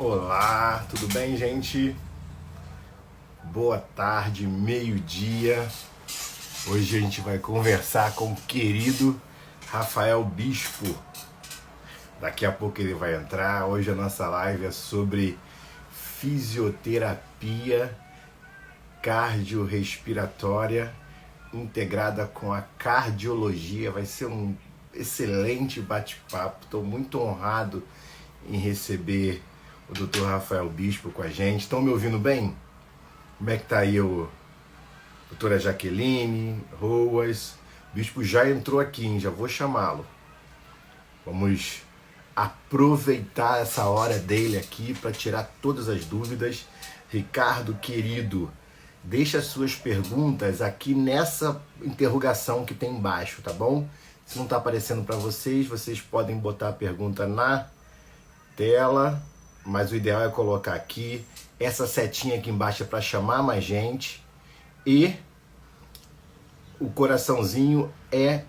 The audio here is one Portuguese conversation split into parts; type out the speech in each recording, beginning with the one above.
Olá, tudo bem, gente? Boa tarde, meio-dia. Hoje a gente vai conversar com o querido Rafael Bispo. Daqui a pouco ele vai entrar. Hoje a nossa live é sobre fisioterapia cardiorrespiratória integrada com a cardiologia. Vai ser um excelente bate-papo. Estou muito honrado em receber o Dr. Rafael Bispo com a gente. Estão me ouvindo bem? Como é que tá aí o doutora Jaqueline, Roas? O Bispo já entrou aqui, hein? Já vou chamá-lo. Vamos aproveitar essa hora dele aqui para tirar todas as dúvidas. Ricardo, querido, deixa as suas perguntas aqui nessa interrogação que tem embaixo, tá bom? Se não está aparecendo para vocês, vocês podem botar a pergunta na tela, mas o ideal é colocar aqui. Essa setinha aqui embaixo é para chamar mais gente. E o coraçãozinho é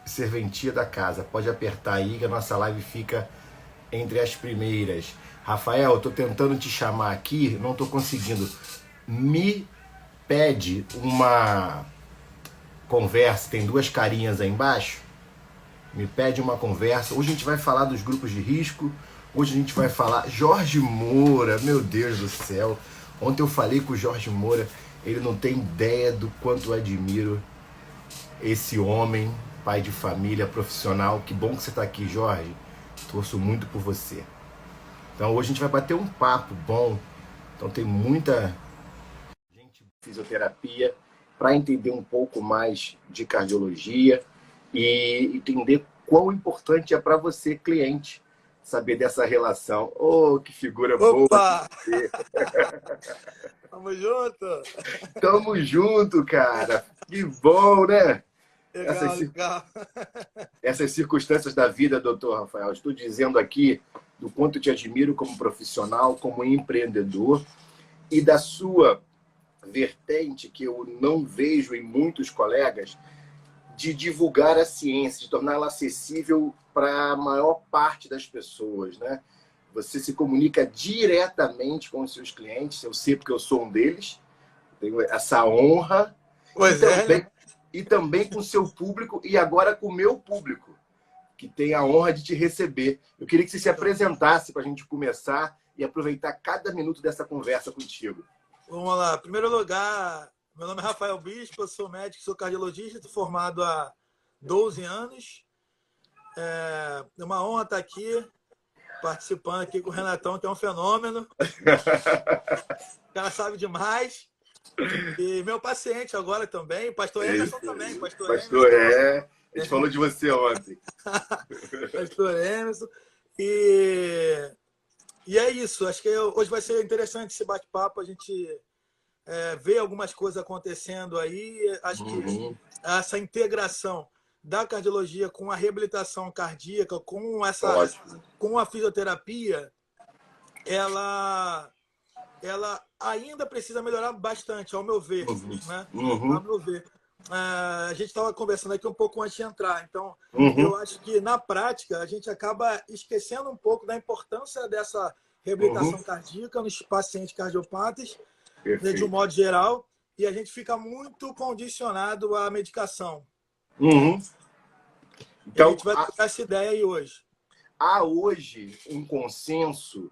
serventia da casa. Pode apertar aí que a nossa live fica entre as primeiras. Rafael, eu tô tentando te chamar aqui, não tô conseguindo. Me pede uma conversa, tem duas carinhas aí embaixo. Me pede uma conversa. Hoje a gente vai falar dos grupos de risco. Hoje a gente vai falar Jorge Moura, meu Deus do céu. Ontem eu falei com o Jorge Moura, ele não tem ideia do quanto eu admiro esse homem, pai de família, profissional. Que bom que você está aqui, Jorge. Torço muito por você. Então hoje a gente vai bater um papo bom. Então tem muita gente de fisioterapia para entender um pouco mais de cardiologia e entender quão importante é para você, cliente, saber dessa relação. Oh, que figura boa Opa! de você. Tamo junto! Tamo junto, cara. Que bom, né? Legal, Essas, legal. essas circunstâncias da vida, doutor Rafael. Estou dizendo aqui do quanto te admiro como profissional, como empreendedor e da sua vertente, que eu não vejo em muitos colegas, de divulgar a ciência, de torná-la acessível para a maior parte das pessoas, né? Você se comunica diretamente com os seus clientes, eu sei porque eu sou um deles, tenho essa honra, e Pois é, né? também, e também com o seu público, e agora com o meu público, que tem a honra de te receber. Eu queria que você se apresentasse para a gente começar e aproveitar cada minuto dessa conversa contigo. Vamos lá. Em primeiro lugar, meu nome é Rafael Bispo, eu sou médico, sou cardiologista, estou formado há 12 anos. É uma honra estar aqui, participando aqui com o Renatão, que é um fenômeno. O cara sabe demais. E meu paciente agora também, pastor Emerson também, pastor Pastor, Emerson. a gente falou de você ontem. Pastor Emerson. E é isso. Acho que hoje vai ser interessante esse bate-papo. A gente ver algumas coisas acontecendo aí. Acho que essa integração da cardiologia com a reabilitação cardíaca, Ótimo. com a fisioterapia, ela ainda precisa melhorar bastante, ao meu ver, né? Ao meu ver. A gente estava conversando aqui um pouco antes de entrar, então eu acho que na prática a gente acaba esquecendo um pouco da importância dessa reabilitação cardíaca nos pacientes cardiopatas, né, de um modo geral, e a gente fica muito condicionado à medicação. E a Então, gente vai trocar essa ideia aí hoje. há hoje um consenso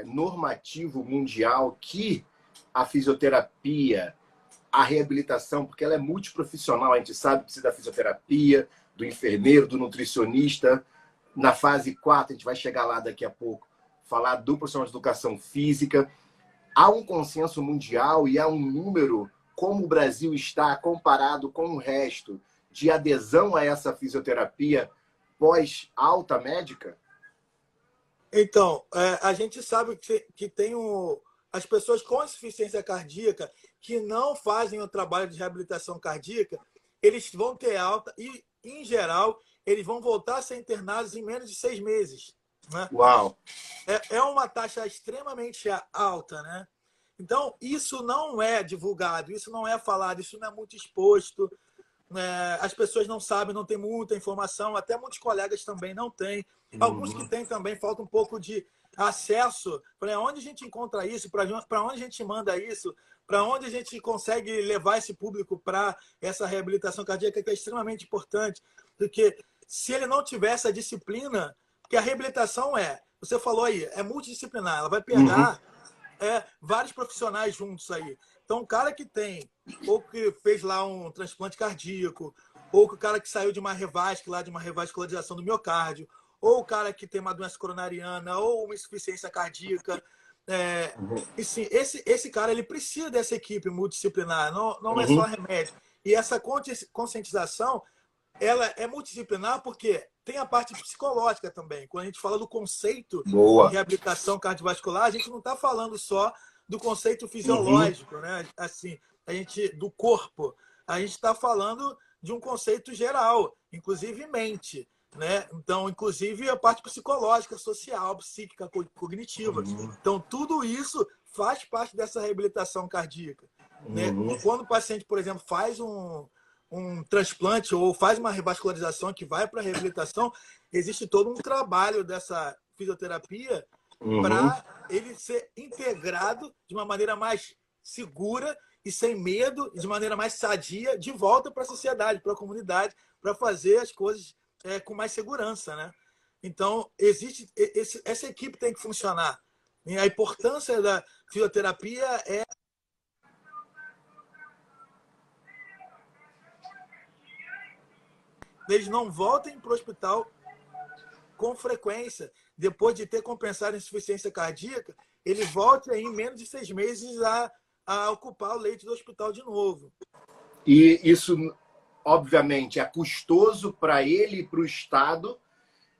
normativo mundial que a fisioterapia, a reabilitação, porque ela é multiprofissional, a gente sabe que precisa da fisioterapia, do enfermeiro, do nutricionista. Na fase 4, a gente vai chegar lá daqui a pouco, falar do profissional de educação física. Há um consenso mundial e há um número, como o Brasil está comparado com o resto, de adesão a essa fisioterapia pós-alta médica? Então, a gente sabe que tem as pessoas com insuficiência cardíaca que não fazem o trabalho de reabilitação cardíaca, eles vão ter alta e, em geral, eles vão voltar a ser internados em menos de 6 meses. Né? Uau! É uma taxa extremamente alta, né? Então, isso não é divulgado, isso não é falado, isso não é muito exposto. As pessoas não sabem, não têm muita informação, até muitos colegas também não têm. Alguns que têm também, falta um pouco de acesso, para onde a gente encontra isso, para onde a gente manda isso, para onde a gente consegue levar esse público para essa reabilitação cardíaca, que é extremamente importante, porque se ele não tiver essa disciplina, porque a reabilitação você falou aí, é multidisciplinar, ela vai pegar vários profissionais juntos aí. Então, o cara que tem, ou que fez lá um transplante cardíaco, ou o cara que saiu de uma de uma revascularização do miocárdio, ou o cara que tem uma doença coronariana, ou uma insuficiência cardíaca. E sim, esse cara ele precisa dessa equipe multidisciplinar, não é só remédio. E essa conscientização ela é multidisciplinar porque tem a parte psicológica também. Quando a gente fala do conceito de reabilitação cardiovascular, a gente não está falando só do conceito fisiológico, né? Assim, do corpo. A gente está falando de um conceito geral, inclusive mente, né? Então, inclusive a parte psicológica, social, psíquica, cognitiva. Então, tudo isso faz parte dessa reabilitação cardíaca, né? Quando o paciente, por exemplo, faz um transplante ou faz uma revascularização que vai para a reabilitação, existe todo um trabalho dessa fisioterapia para ele ser integrado de uma maneira mais segura e sem medo, de maneira mais sadia, de volta para a sociedade, para a comunidade, para fazer as coisas com mais segurança, né? Então, essa equipe tem que funcionar. E a importância da fisioterapia eles não voltem para o hospital com frequência. Depois de ter compensado a insuficiência cardíaca, ele volte aí, em menos de 6 meses a ocupar o leito do hospital de novo. E isso, obviamente, é custoso para ele e para o Estado.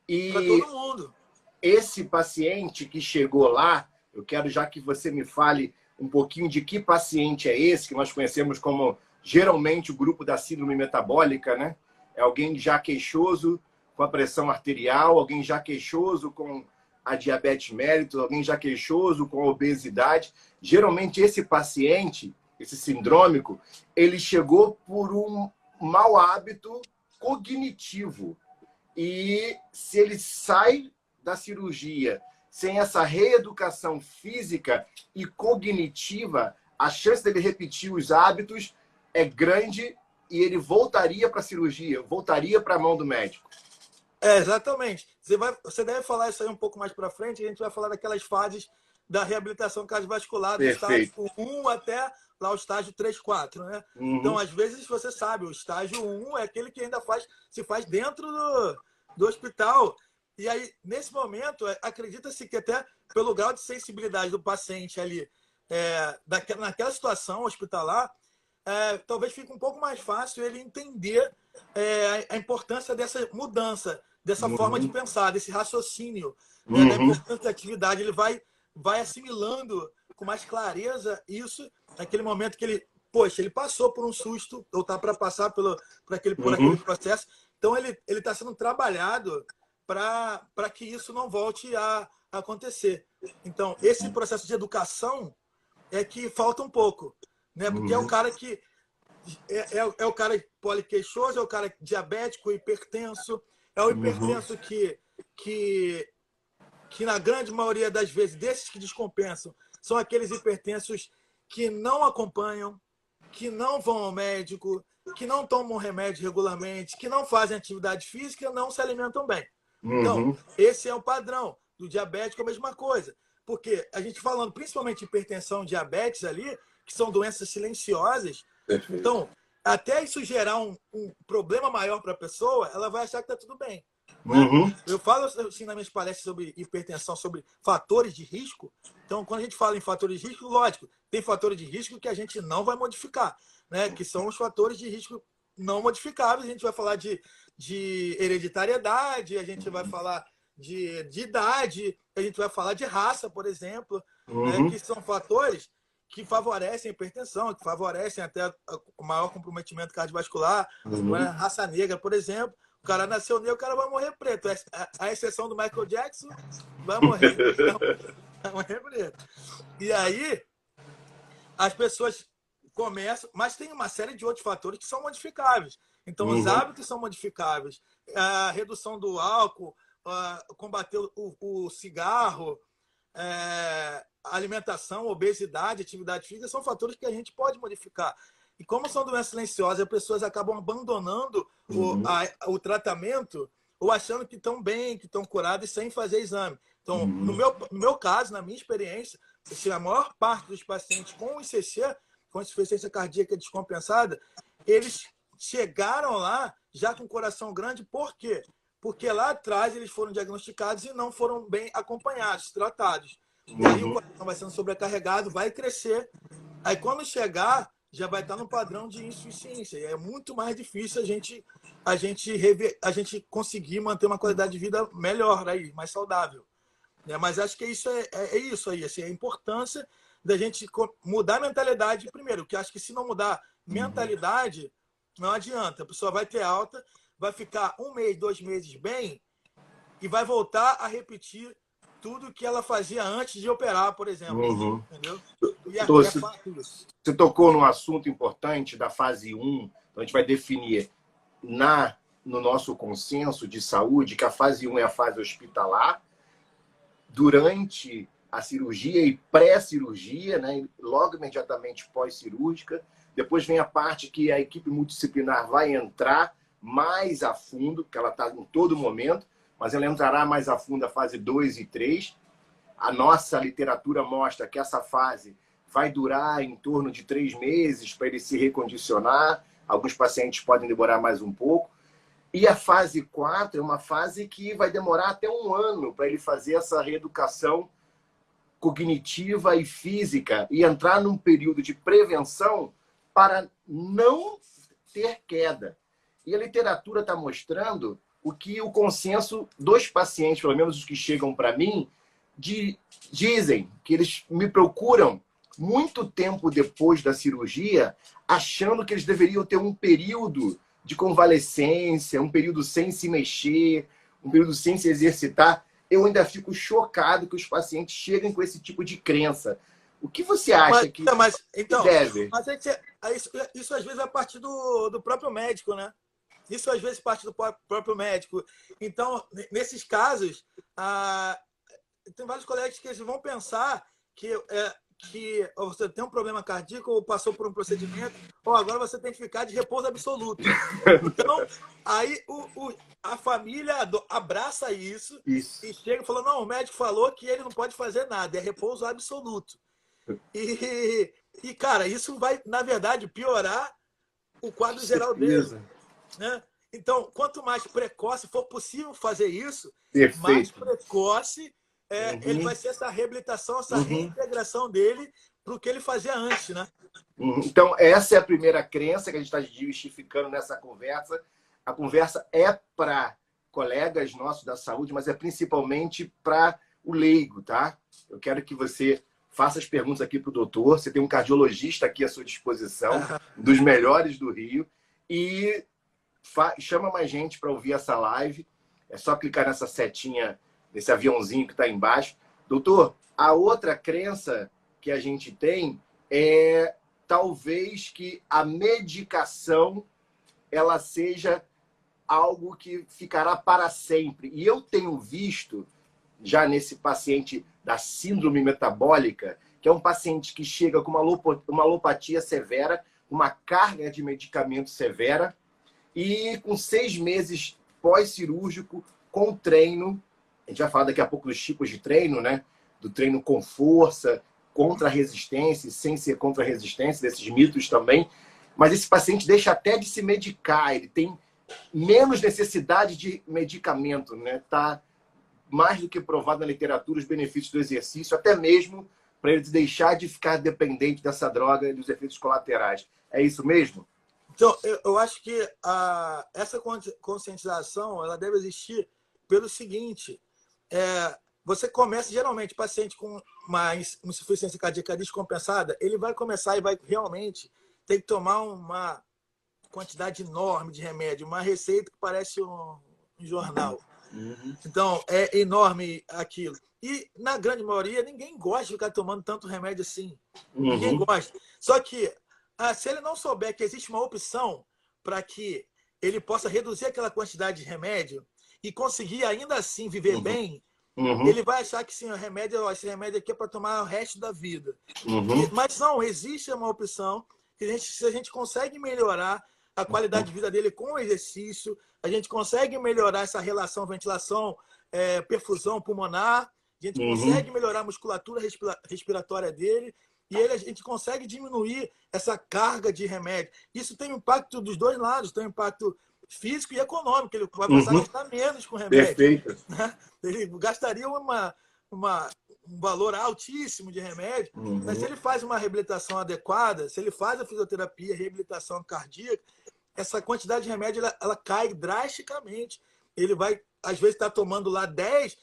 E para todo mundo. Esse paciente que chegou lá, eu quero já que você me fale um pouquinho de que paciente é esse, que nós conhecemos como, geralmente, o grupo da síndrome metabólica, né? É alguém já queixoso com a pressão arterial, alguém já queixoso com a diabetes mellitus, alguém já queixoso com a obesidade. Geralmente, esse paciente, esse sindrômico, ele chegou por um mau hábito cognitivo. E se ele sai da cirurgia sem essa reeducação física e cognitiva, a chance dele repetir os hábitos é grande e ele voltaria para a cirurgia, voltaria para a mão do médico. Exatamente. Você deve falar isso aí um pouco mais para frente, a gente vai falar daquelas fases da reabilitação cardiovascular, do estágio 1 até lá o estágio 3, 4, né? Então, às vezes, você sabe, o estágio 1 é aquele que ainda se faz dentro do hospital. E aí, nesse momento, acredita-se que até pelo grau de sensibilidade do paciente ali, naquela situação hospitalar, talvez fique um pouco mais fácil ele entender a importância dessa mudança, dessa forma de pensar, desse raciocínio, né, da importância da atividade. Ele vai assimilando com mais clareza isso naquele momento que ele passou por um susto, ou está para passar por aquele processo. Então, ele está sendo trabalhado para que isso não volte a acontecer. Então, esse processo de educação é que falta um pouco, né? Porque é o cara que é o cara poliqueixoso, é o cara diabético, hipertenso, é o hipertenso que na grande maioria das vezes, desses que descompensam, são aqueles hipertensos que não acompanham, que não vão ao médico, que não tomam remédio regularmente, que não fazem atividade física, não se alimentam bem. Então, esse é o padrão. Do diabético é a mesma coisa. Porque a gente falando principalmente de hipertensão e diabetes ali, que são doenças silenciosas, então, até isso gerar um problema maior para a pessoa, ela vai achar que está tudo bem. Né? Eu falo assim nas minhas palestras sobre hipertensão, sobre fatores de risco. Então, quando a gente fala em fatores de risco, lógico, tem fatores de risco que a gente não vai modificar, né? Que são os fatores de risco não modificáveis. A gente vai falar de hereditariedade, a gente vai falar de idade, a gente vai falar de raça, por exemplo, né? Que são fatores que favorecem a hipertensão, que favorecem até o maior comprometimento cardiovascular. Raça negra, por exemplo. O cara nasceu negro, o cara vai morrer preto. A exceção do Michael Jackson, vai morrer preto. E aí, as pessoas começam... Mas tem uma série de outros fatores que são modificáveis. Então, os hábitos são modificáveis. A redução do álcool, combater o cigarro, alimentação, obesidade, atividade física são fatores que a gente pode modificar. E como são doenças silenciosas, as pessoas acabam abandonando o tratamento ou achando que estão bem, que estão curadas sem fazer exame. Então, no meu caso, na minha experiência, a maior parte dos pacientes com ICC, com insuficiência cardíaca descompensada, eles chegaram lá já com o coração grande. Por quê? Porque lá atrás eles foram diagnosticados e não foram bem acompanhados, tratados. E aí o coração vai sendo sobrecarregado, vai crescer. Aí quando chegar, já vai estar no padrão de insuficiência. E é muito mais difícil a gente conseguir manter uma qualidade de vida melhor, aí, mais saudável. Mas acho que isso é isso aí, assim, a importância da gente mudar a mentalidade primeiro, que acho que se não mudar mentalidade, não adianta. A pessoa vai ter alta, vai ficar 1 mês, 2 meses bem e vai voltar a repetir tudo que ela fazia antes de operar, por exemplo. Entendeu? E você tocou num assunto importante da fase 1, então a gente vai definir no nosso consenso de saúde que a fase 1 é a fase hospitalar, durante a cirurgia e pré-cirurgia, né? Logo imediatamente pós-cirúrgica. Depois vem a parte que a equipe multidisciplinar vai entrar mais a fundo, que ela está em todo momento, mas ela entrará mais a fundo a fase 2 e 3. A nossa literatura mostra que essa fase vai durar em torno de 3 meses para ele se recondicionar. Alguns pacientes podem demorar mais um pouco. E a fase 4 é uma fase que vai demorar até 1 ano para ele fazer essa reeducação cognitiva e física e entrar num período de prevenção para não ter queda. E a literatura está mostrando o que o consenso dos pacientes, pelo menos os que chegam para mim, dizem que eles me procuram muito tempo depois da cirurgia, achando que eles deveriam ter um período de convalescência, um período sem se mexer, um período sem se exercitar. Eu ainda fico chocado que os pacientes cheguem com esse tipo de crença. O que você acha que deve? Mas isso às vezes é parte do próprio médico, né? Isso às vezes parte do próprio médico. Então, nesses casos, tem vários colegas que eles vão pensar que você tem um problema cardíaco ou passou por um procedimento, ou agora você tem que ficar de repouso absoluto. Então, aí a família abraça isso. E chega e fala, não, o médico falou que ele não pode fazer nada, é repouso absoluto. E cara, isso vai, na verdade, piorar o quadro geral dele. Né? Então, quanto mais precoce for possível fazer isso, mais precoce ele vai ser essa reabilitação, essa reintegração dele para o que ele fazia antes, né? Então, essa é a primeira crença que a gente está justificando nessa conversa. A conversa é para colegas nossos da saúde, mas é principalmente para o leigo, tá? Eu quero que você faça as perguntas aqui para o doutor. Você tem um cardiologista aqui à sua disposição, dos melhores do Rio. E chama mais gente para ouvir essa live. É só clicar nessa setinha, nesse aviãozinho que está embaixo. Doutor, a outra crença que a gente tem é talvez que a medicação ela seja algo que ficará para sempre. E eu tenho visto, já nesse paciente da síndrome metabólica, que é um paciente que chega com uma alopatia severa, uma carga de medicamento severa, e com 6 meses pós-cirúrgico, com treino. A gente vai falar daqui a pouco dos tipos de treino, né? Do treino com força, contra a resistência, sem ser contra a resistência, desses mitos também. Mas esse paciente deixa até de se medicar, ele tem menos necessidade de medicamento, né? Tá mais do que provado na literatura os benefícios do exercício, até mesmo para ele deixar de ficar dependente dessa droga e dos efeitos colaterais. É isso mesmo? Então, eu acho que essa conscientização ela deve existir pelo seguinte: você começa, geralmente, paciente com uma insuficiência cardíaca descompensada, ele vai começar e vai realmente ter que tomar uma quantidade enorme de remédio, uma receita que parece um jornal. Então, é enorme aquilo. E, na grande maioria, ninguém gosta de ficar tomando tanto remédio assim. Ninguém gosta. Só que, se ele não souber que existe uma opção para que ele possa reduzir aquela quantidade de remédio e conseguir, ainda assim, viver bem, ele vai achar que sim, o remédio, ó, esse remédio aqui é para tomar o resto da vida. Mas não, existe uma opção que se a gente consegue melhorar a qualidade de vida dele com o exercício, a gente consegue melhorar essa relação ventilação, perfusão pulmonar, a gente consegue melhorar a musculatura respiratória dele e a gente consegue diminuir essa carga de remédio. Isso tem impacto dos dois lados, tem impacto físico e econômico, ele vai passar a gastar menos com remédio. Perfeito. Né? Ele gastaria um valor altíssimo de remédio, mas se ele faz uma reabilitação adequada, se ele faz a fisioterapia, reabilitação cardíaca, essa quantidade de remédio ela cai drasticamente. Ele vai, às vezes, estar tomando lá 10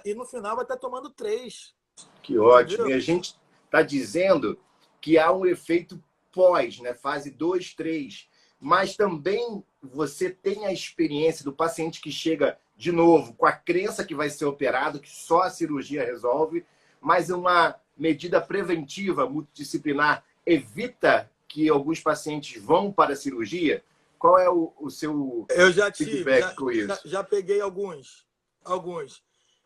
e no final vai estar tomando 3. Que ótimo. Entendeu? E a gente está dizendo que há um efeito pós, né? Fase 2, 3. Mas também você tem a experiência do paciente que chega de novo com a crença que vai ser operado, que só a cirurgia resolve, mas uma medida preventiva multidisciplinar evita que alguns pacientes vão para a cirurgia. Qual é o seu feedback com isso? Já peguei alguns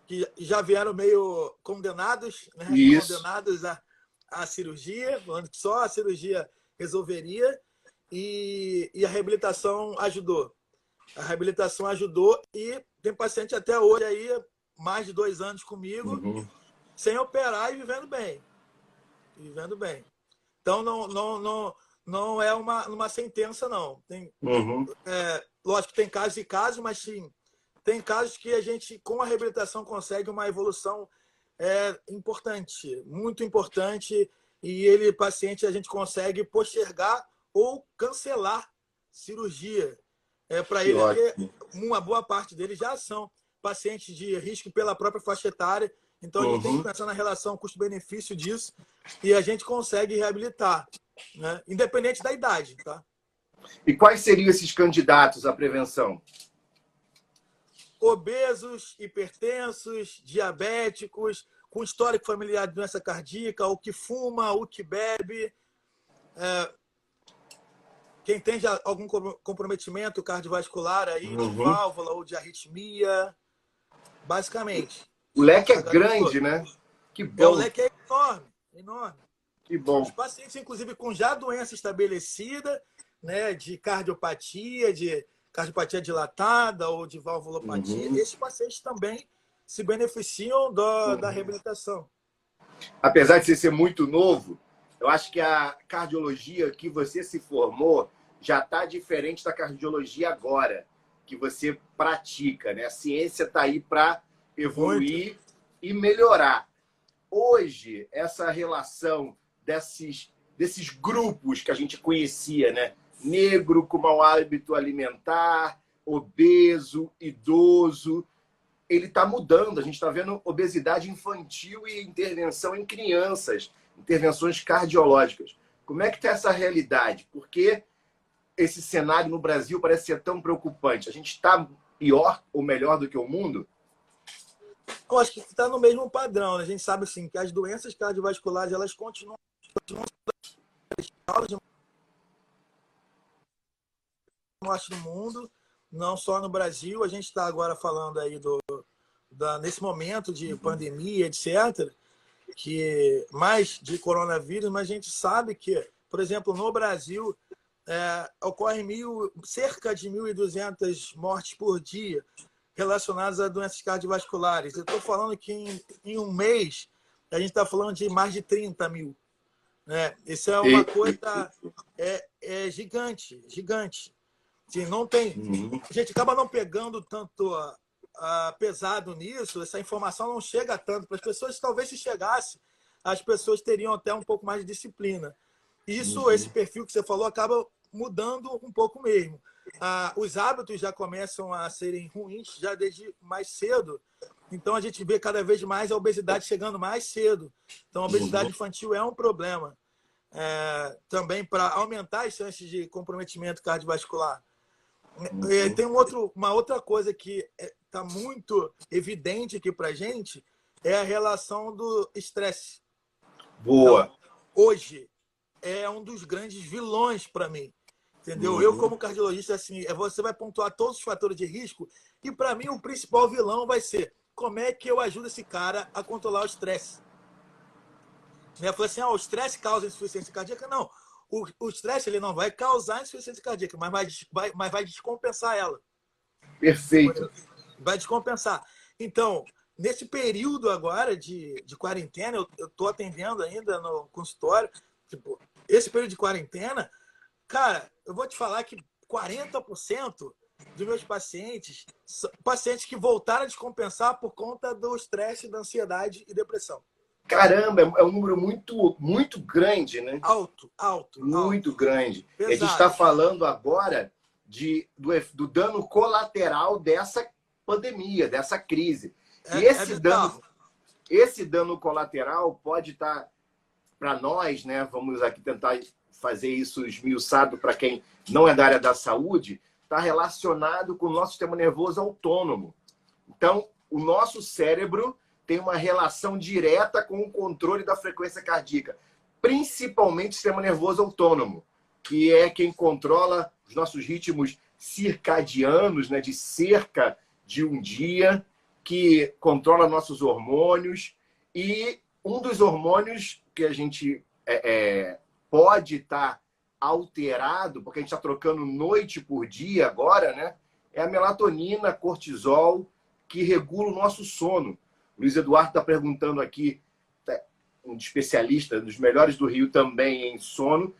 que já vieram meio condenados, né? Condenados à cirurgia, falando que só a cirurgia resolveria, e a reabilitação ajudou. A reabilitação ajudou e tem paciente até hoje aí, mais de 2 anos comigo, sem operar e vivendo bem. Vivendo bem. Então, não é uma sentença, não. Tem, lógico que tem casos e casos, mas sim, tem casos que a gente, com a reabilitação, consegue uma evolução importante, muito importante, e paciente, a gente consegue postergar ou cancelar cirurgia. Para ele, porque uma boa parte deles já são pacientes de risco pela própria faixa etária, então a gente tem que pensar na relação custo-benefício disso e a gente consegue reabilitar, né? Independente da idade, tá? E quais seriam esses candidatos à prevenção? Obesos, hipertensos, diabéticos, com histórico familiar de doença cardíaca, o que fuma, o que bebe, quem tem já algum comprometimento cardiovascular aí, de válvula ou de arritmia, basicamente. O leque é grande, né? Que bom. O leque é enorme, enorme. Que bom. Os pacientes, inclusive, com já doença estabelecida, né, de cardiopatia dilatada ou de valvulopatia, esses pacientes também se beneficiam da reabilitação. Apesar de você ser muito novo, eu acho que a cardiologia que você se formou já está diferente da cardiologia agora, que você pratica, né? A ciência está aí para evoluir e melhorar. Hoje, essa relação desses grupos que a gente conhecia, né? Negro com mau hábito alimentar, obeso, idoso, ele está mudando. A gente está vendo obesidade infantil e intervenção em crianças, intervenções cardiológicas. Como é que está essa realidade? Por que esse cenário no Brasil parece ser tão preocupante? A gente está pior ou melhor do que o mundo? Eu acho que está no mesmo padrão, né? A gente sabe assim, que as doenças cardiovasculares elas continuam norte do mundo, não só no Brasil. A gente está agora falando aí nesse momento de pandemia, etc., que mais de coronavírus, mas a gente sabe que, por exemplo, no Brasil ocorre cerca de 1.200 mortes por dia relacionadas a doenças cardiovasculares. Eu estou falando que em um mês a gente está falando de mais de 30 mil. Né? Isso é uma coisa gigante, gigante. Assim, não tem, a gente acaba não pegando tanto pesado nisso, essa informação não chega tanto para as pessoas. Talvez se chegasse, as pessoas teriam até um pouco mais de disciplina. Isso, esse perfil que você falou, acaba mudando um pouco mesmo. Os hábitos já começam a serem ruins já desde mais cedo. Então, a gente vê cada vez mais a obesidade chegando mais cedo. Então, a obesidade infantil é um problema. Também para aumentar as chances de comprometimento cardiovascular. Tem uma outra coisa que está muito evidente aqui para a gente, é a relação do estresse. Boa. Então, hoje é um dos grandes vilões para mim. Entendeu? Eu, como cardiologista, assim, você vai pontuar todos os fatores de risco e, para mim, o principal vilão vai ser como é que eu ajudo esse cara a controlar o estresse. Eu falei assim, o estresse causa insuficiência cardíaca? Não. O estresse ele não vai causar insuficiência cardíaca, mas vai descompensar ela. Perfeito. Vai descompensar. Então, nesse período agora de quarentena, eu estou atendendo ainda no consultório. Tipo, esse período de quarentena, cara, eu vou te falar que 40% dos meus pacientes são pacientes que voltaram a descompensar por conta do estresse, da ansiedade e depressão. Caramba, é um número muito grande, né? Alto. Muito grande. Pesado. E a gente está falando agora do dano colateral dessa pandemia, dessa crise. E esse dano colateral pode estar, para nós, né? Vamos aqui tentar fazer isso esmiuçado para quem não é da área da saúde, está relacionado com o nosso sistema nervoso autônomo. Então, o nosso cérebro tem uma relação direta com o controle da frequência cardíaca, principalmente o sistema nervoso autônomo, que é quem controla os nossos ritmos circadianos, né, de cerca de um dia, que controla nossos hormônios. E um dos hormônios que a gente pode estar alterado, porque a gente está trocando noite por dia agora, né, é a melatonina, cortisol, que regula o nosso sono. Luiz Eduardo está perguntando aqui, um especialista, dos melhores do Rio também em sono,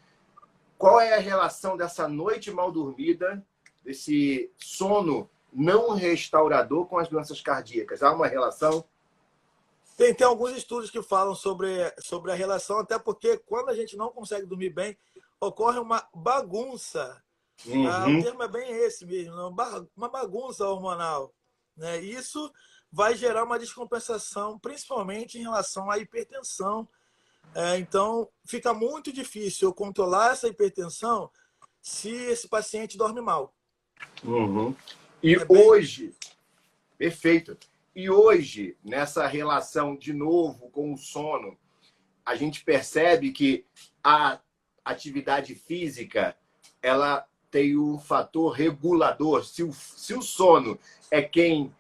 qual é a relação dessa noite mal dormida, desse sono não restaurador com as doenças cardíacas? Há uma relação? Tem alguns estudos que falam sobre a relação, até porque quando a gente não consegue dormir bem, ocorre uma bagunça. O termo é bem esse mesmo, uma bagunça hormonal. Né? Isso vai gerar uma descompensação, principalmente em relação à hipertensão. Então, fica muito difícil eu controlar essa hipertensão se esse paciente dorme mal. E hoje, perfeito. E hoje, nessa relação, de novo, com o sono, a gente percebe que a atividade física, ela tem um fator regulador. Se o sono é quem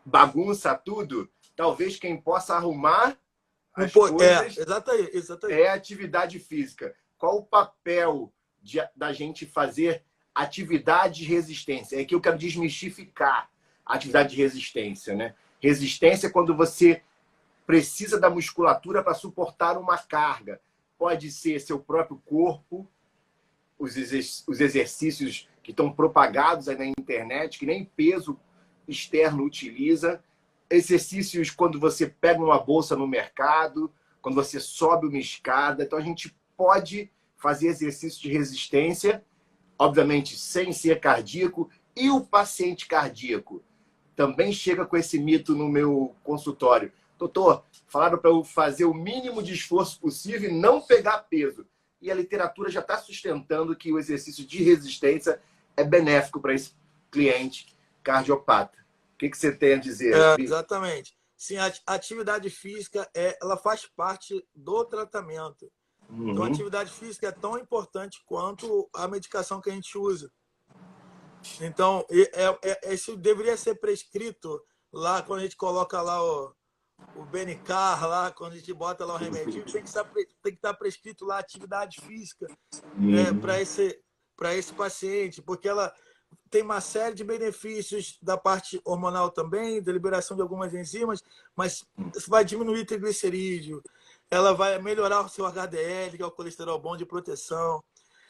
bagunça tudo, talvez quem possa arrumar as coisas exatamente. É a atividade física. Qual o papel da gente fazer atividade de resistência? É que eu quero desmistificar a atividade de resistência, né? Resistência é quando você precisa da musculatura para suportar uma carga. Pode ser seu próprio corpo, os exercícios que estão propagados aí na internet, que nem peso externo utiliza. Exercícios quando você pega uma bolsa no mercado, quando você sobe uma escada. Então, a gente pode fazer exercício de resistência, obviamente sem ser cardíaco. E o paciente cardíaco também chega com esse mito no meu consultório. Doutor, falaram para eu fazer o mínimo de esforço possível e não pegar peso. E a literatura já está sustentando que o exercício de resistência é benéfico para esse cliente cardiopata. O que você tem a dizer? Exatamente. Sim, a atividade física ela faz parte do tratamento. Então, a atividade física é tão importante quanto a medicação que a gente usa. Então, isso deveria ser prescrito lá quando a gente coloca lá o Benicar, lá quando a gente bota lá o remedinho, tem que estar prescrito lá atividade física para esse paciente, porque ela tem uma série de benefícios da parte hormonal também, da liberação de algumas enzimas, mas vai diminuir o triglicerídeo, ela vai melhorar o seu HDL, que é o colesterol bom de proteção.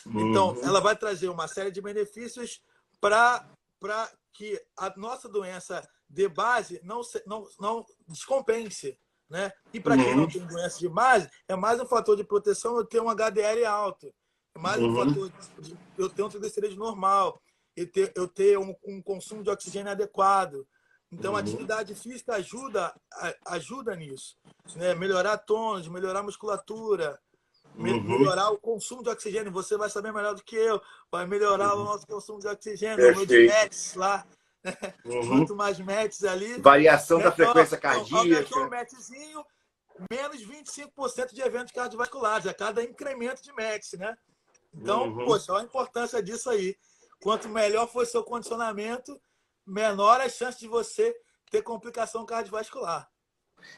Então, ela vai trazer uma série de benefícios para que a nossa doença de base não descompense. Né? E para quem não tem doença de base, é mais um fator de proteção eu ter um HDL alto, é mais um fator de eu ter um triglicerídeo normal, eu ter um consumo de oxigênio adequado. Então, a atividade física ajuda nisso. Né? Melhorar tônus, melhorar a musculatura, melhorar o consumo de oxigênio. Você vai saber melhor do que eu. Vai melhorar o nosso consumo de oxigênio. O meu de METs lá. Quanto mais METs ali... Variação da frequência cardíaca. Aumentou o METzinho, menos 25% de eventos cardiovasculares a cada incremento de METs, né? Então, poxa, olha a importância disso aí. Quanto melhor for seu condicionamento, menor a chance de você ter complicação cardiovascular.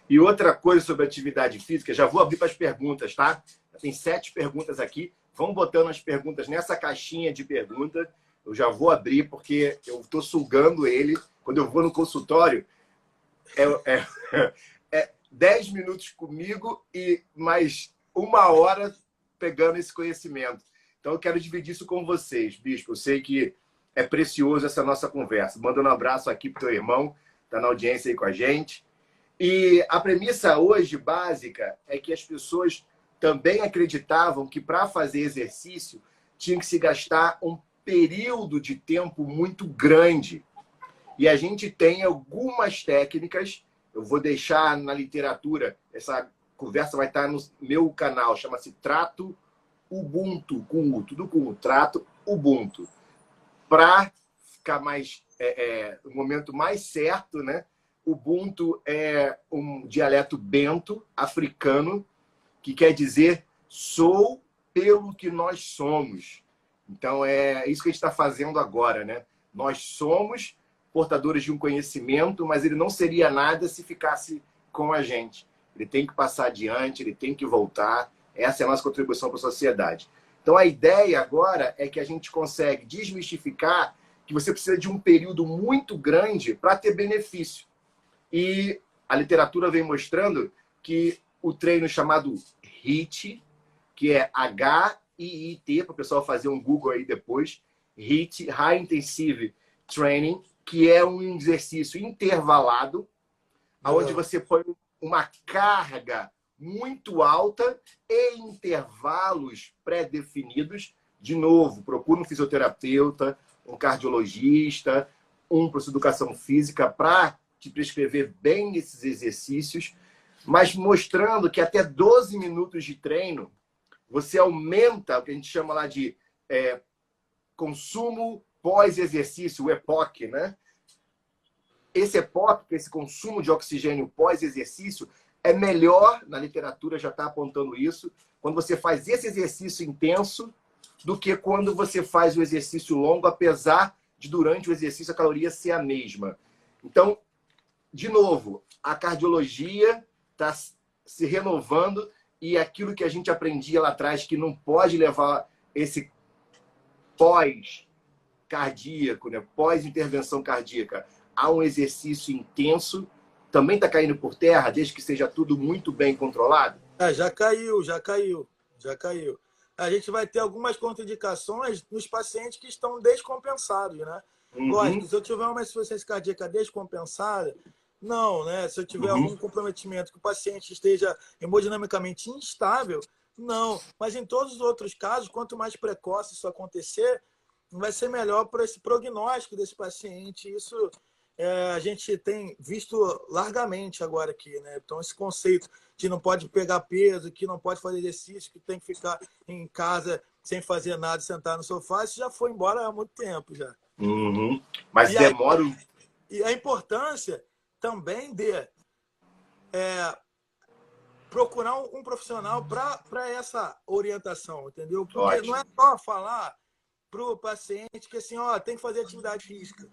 E outra coisa sobre atividade física, já vou abrir para as perguntas, tá? Tem 7 perguntas aqui. Vamos botando as perguntas nessa caixinha de perguntas. Eu já vou abrir, porque eu estou sugando ele. Quando eu vou no consultório, é 10 minutos comigo e mais 1 hora pegando esse conhecimento. Então, eu quero dividir isso com vocês, Bispo. Eu sei que é precioso essa nossa conversa. Mandando um abraço aqui para o teu irmão, está na audiência aí com a gente. E a premissa hoje, básica, é que as pessoas também acreditavam que para fazer exercício tinha que se gastar um período de tempo muito grande. E a gente tem algumas técnicas, eu vou deixar na literatura, essa conversa vai estar no meu canal, chama-se Trato Ubuntu, com U, tudo com U, Trato Ubuntu. Para ficar mais, no momento mais certo, né? Ubuntu é um dialeto bento, africano, que quer dizer sou pelo que nós somos. Então, é isso que a gente está fazendo agora, né? Nós somos portadores de um conhecimento, mas ele não seria nada se ficasse com a gente. Ele tem que passar adiante, ele tem que voltar. Essa é a nossa contribuição para a sociedade. Então, a ideia agora é que a gente consegue desmistificar que você precisa de um período muito grande para ter benefício. E a literatura vem mostrando que o treino chamado HIIT, que é HIIT, para o pessoal fazer um Google aí depois, HIIT, High Intensive Training, que é um exercício intervalado, onde você põe uma carga muito alta em intervalos pré-definidos. De novo, procura um fisioterapeuta, um cardiologista, um professor de educação física para te prescrever bem esses exercícios, mas mostrando que até 12 minutos de treino você aumenta o que a gente chama lá de consumo pós-exercício, o EPOC, né? Esse EPOC, esse consumo de oxigênio pós-exercício, é melhor, na literatura já está apontando isso, quando você faz esse exercício intenso do que quando você faz o exercício longo, apesar de durante o exercício a caloria ser a mesma. Então, de novo, a cardiologia está se renovando e aquilo que a gente aprendia lá atrás, que não pode levar esse pós-cardíaco, né? Pós-intervenção cardíaca, a um exercício intenso, também está caindo por terra, desde que seja tudo muito bem controlado? Já caiu. A gente vai ter algumas contraindicações nos pacientes que estão descompensados, né? Lógico, se eu tiver uma insuficiência cardíaca descompensada, não, né? Se eu tiver algum comprometimento que o paciente esteja hemodinamicamente instável, não. Mas em todos os outros casos, quanto mais precoce isso acontecer, vai ser melhor para esse prognóstico desse paciente. Isso a gente tem visto largamente agora aqui, né? Então, esse conceito de não pode pegar peso, que não pode fazer exercício, que tem que ficar em casa sem fazer nada, sentar no sofá, isso já foi embora há muito tempo já. Mas demora... E a importância também de procurar um profissional para essa orientação, entendeu? Porque não é só falar para o paciente que assim, tem que fazer atividade física.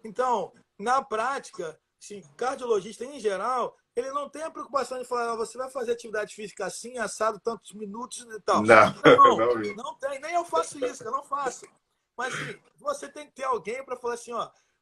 Então, na prática, assim, cardiologista em geral, ele não tem a preocupação de falar, você vai fazer atividade física assim, assado, tantos minutos e tal. Não tem, nem eu faço isso, eu não faço. Mas assim, você tem que ter alguém para falar assim,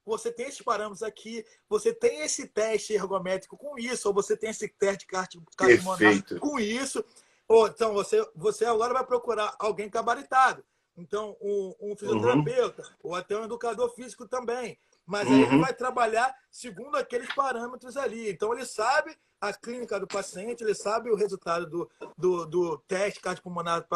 você tem esses parâmetros aqui, você tem esse teste ergométrico com isso, ou você tem esse teste cardiomorfo com isso, ou então você agora vai procurar alguém gabaritado. Então, um fisioterapeuta, ou até um educador físico também. Mas aí ele vai trabalhar segundo aqueles parâmetros ali. Então, ele sabe a clínica do paciente, ele sabe o resultado do teste cardiopulmonar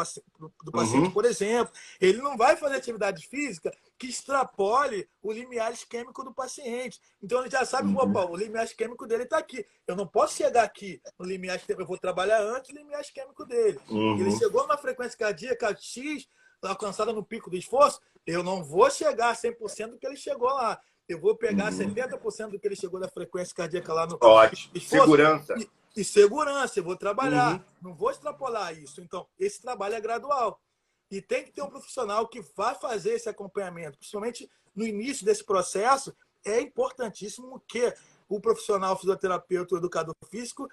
do paciente, por exemplo. Ele não vai fazer atividade física que extrapole o limiar isquêmico do paciente. Então, ele já sabe, opa, o limiar isquêmico dele está aqui. Eu não posso chegar aqui no limiar isquêmico, eu vou trabalhar antes do limiar isquêmico dele. Ele chegou numa frequência cardíaca X, alcançada no pico do esforço, eu não vou chegar a 100% do que ele chegou lá. Eu vou pegar 70% do que ele chegou da frequência cardíaca lá no esforço. Segurança. E segurança, eu vou trabalhar. Não vou extrapolar isso. Então, esse trabalho é gradual. E tem que ter um profissional que vai fazer esse acompanhamento. Principalmente no início desse processo, é importantíssimo que o profissional fisioterapeuta, o educador físico,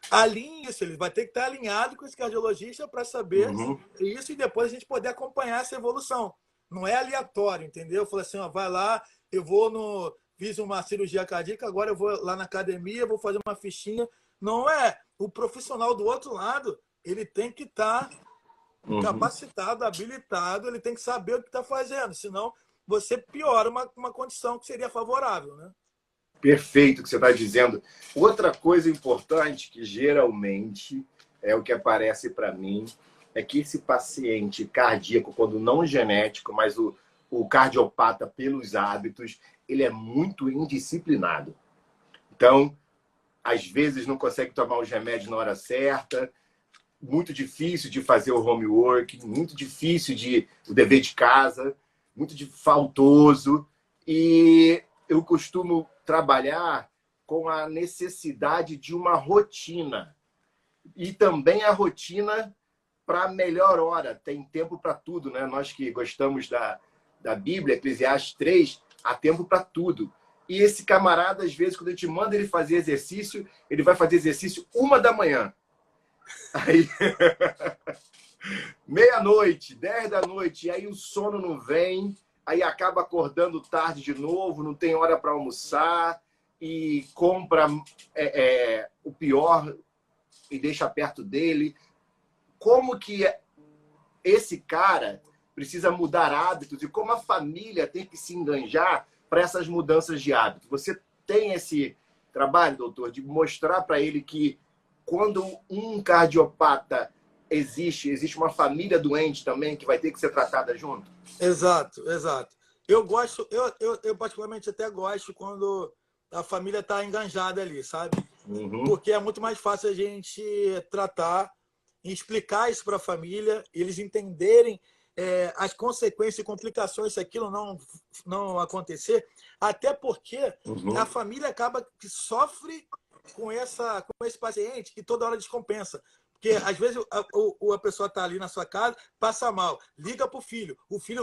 alinhe isso. Ele vai ter que estar alinhado com esse cardiologista para saber isso e depois a gente poder acompanhar essa evolução. Não é aleatório, entendeu? Eu falei assim, ó, vai lá, eu vou no... Fiz uma cirurgia cardíaca, agora eu vou lá na academia, vou fazer uma fichinha. Não é. O profissional do outro lado, ele tem que estar capacitado, habilitado, ele tem que saber o que está fazendo, senão você piora uma condição que seria favorável, né? Perfeito o que você está dizendo. Outra coisa importante que geralmente é o que aparece para mim é que esse paciente cardíaco, quando não genético, mas o cardiopata pelos hábitos, ele é muito indisciplinado. Então, às vezes não consegue tomar os remédios na hora certa, muito difícil de fazer o homework, muito difícil o dever de casa, muito faltoso. E eu costumo trabalhar com a necessidade de uma rotina. E também a rotina para melhor hora. Tem tempo para tudo, né? Nós que gostamos da Bíblia, Eclesiastes 3, há tempo para tudo. E esse camarada, às vezes, quando a gente manda ele fazer exercício, ele vai fazer exercício 1h. Aí, meia-noite, 10 da noite, e aí o sono não vem, aí acaba acordando tarde de novo, não tem hora para almoçar, e compra o pior e deixa perto dele. Como que esse cara precisa mudar hábitos e como a família tem que se enganjar para essas mudanças de hábito? Você tem esse trabalho, doutor, de mostrar para ele que quando um cardiopata existe uma família doente também que vai ter que ser tratada junto? Exato, exato. Eu gosto, eu particularmente até gosto quando a família está enganjada ali, sabe? Porque é muito mais fácil a gente tratar e explicar isso para a família, eles entenderem as consequências e complicações se aquilo não acontecer, até porque a família acaba que sofre com esse paciente que toda hora descompensa. Porque, às vezes, a pessoa está ali na sua casa, passa mal, liga para o filho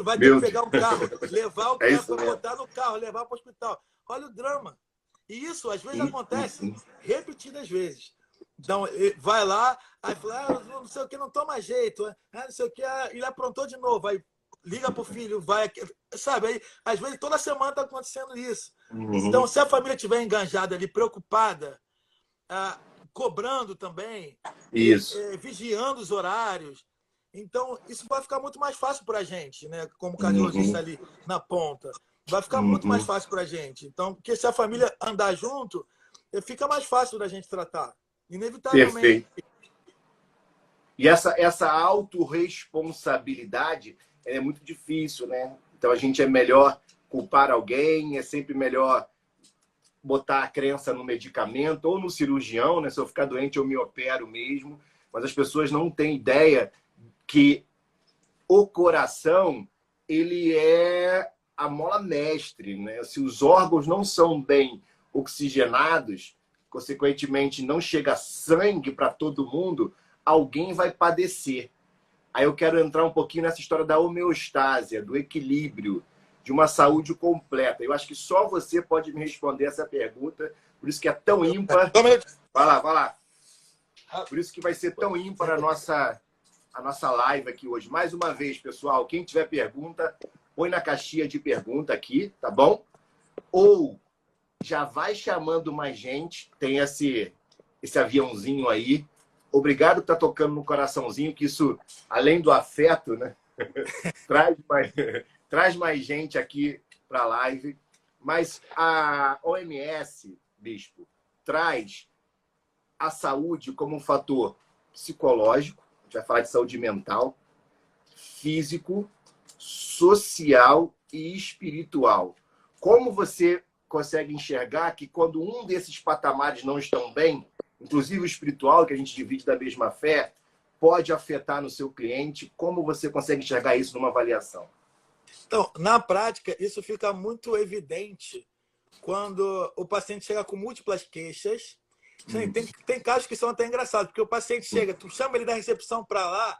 vai ter que pegar um carro, levar o cara para botar no carro, levar para o hospital. Olha o drama. E isso, às vezes, acontece repetidas vezes. Então, vai lá, aí fala, não sei o que, não toma jeito, não sei o que, ele aprontou de novo, aí liga para o filho, vai, sabe? Aí, às vezes, toda semana está acontecendo isso. Então, se a família estiver enganjada ali, preocupada, cobrando também, vigiando os horários, então isso vai ficar muito mais fácil para a gente, né? Como cardiologista ali na ponta. Vai ficar muito mais fácil para a gente. Então, porque se a família andar junto, fica mais fácil da gente tratar. Inevitavelmente. Perfeito. E essa autorresponsabilidade é muito difícil, né? Então, a gente é melhor culpar alguém, é sempre melhor botar a crença no medicamento ou no cirurgião, né? Se eu ficar doente, eu me opero mesmo. Mas as pessoas não têm ideia que o coração, ele é a mola mestre, né? Se os órgãos não são bem oxigenados, consequentemente não chega sangue para todo mundo, alguém vai padecer. Aí eu quero entrar um pouquinho nessa história da homeostase, do equilíbrio, de uma saúde completa. Eu acho que só você pode me responder essa pergunta, por isso que é tão ímpar. Vai lá. Por isso que vai ser tão ímpar a nossa live aqui hoje. Mais uma vez, pessoal, quem tiver pergunta, põe na caixinha de pergunta aqui, tá bom? Ou já vai chamando mais gente, tem esse aviãozinho aí. Obrigado por estar tocando no coraçãozinho, que isso, além do afeto, né? traz mais gente aqui para a live. Mas a OMS, Bispo, traz a saúde como um fator psicológico, a gente vai falar de saúde mental, físico, social e espiritual. Como você consegue enxergar que quando um desses patamares não estão bem, inclusive o espiritual, que a gente divide da mesma fé, pode afetar no seu cliente? Como você consegue enxergar isso numa avaliação? Então, na prática, isso fica muito evidente quando o paciente chega com múltiplas queixas. Tem casos que são até engraçados, porque o paciente chega, tu chama ele da recepção para lá,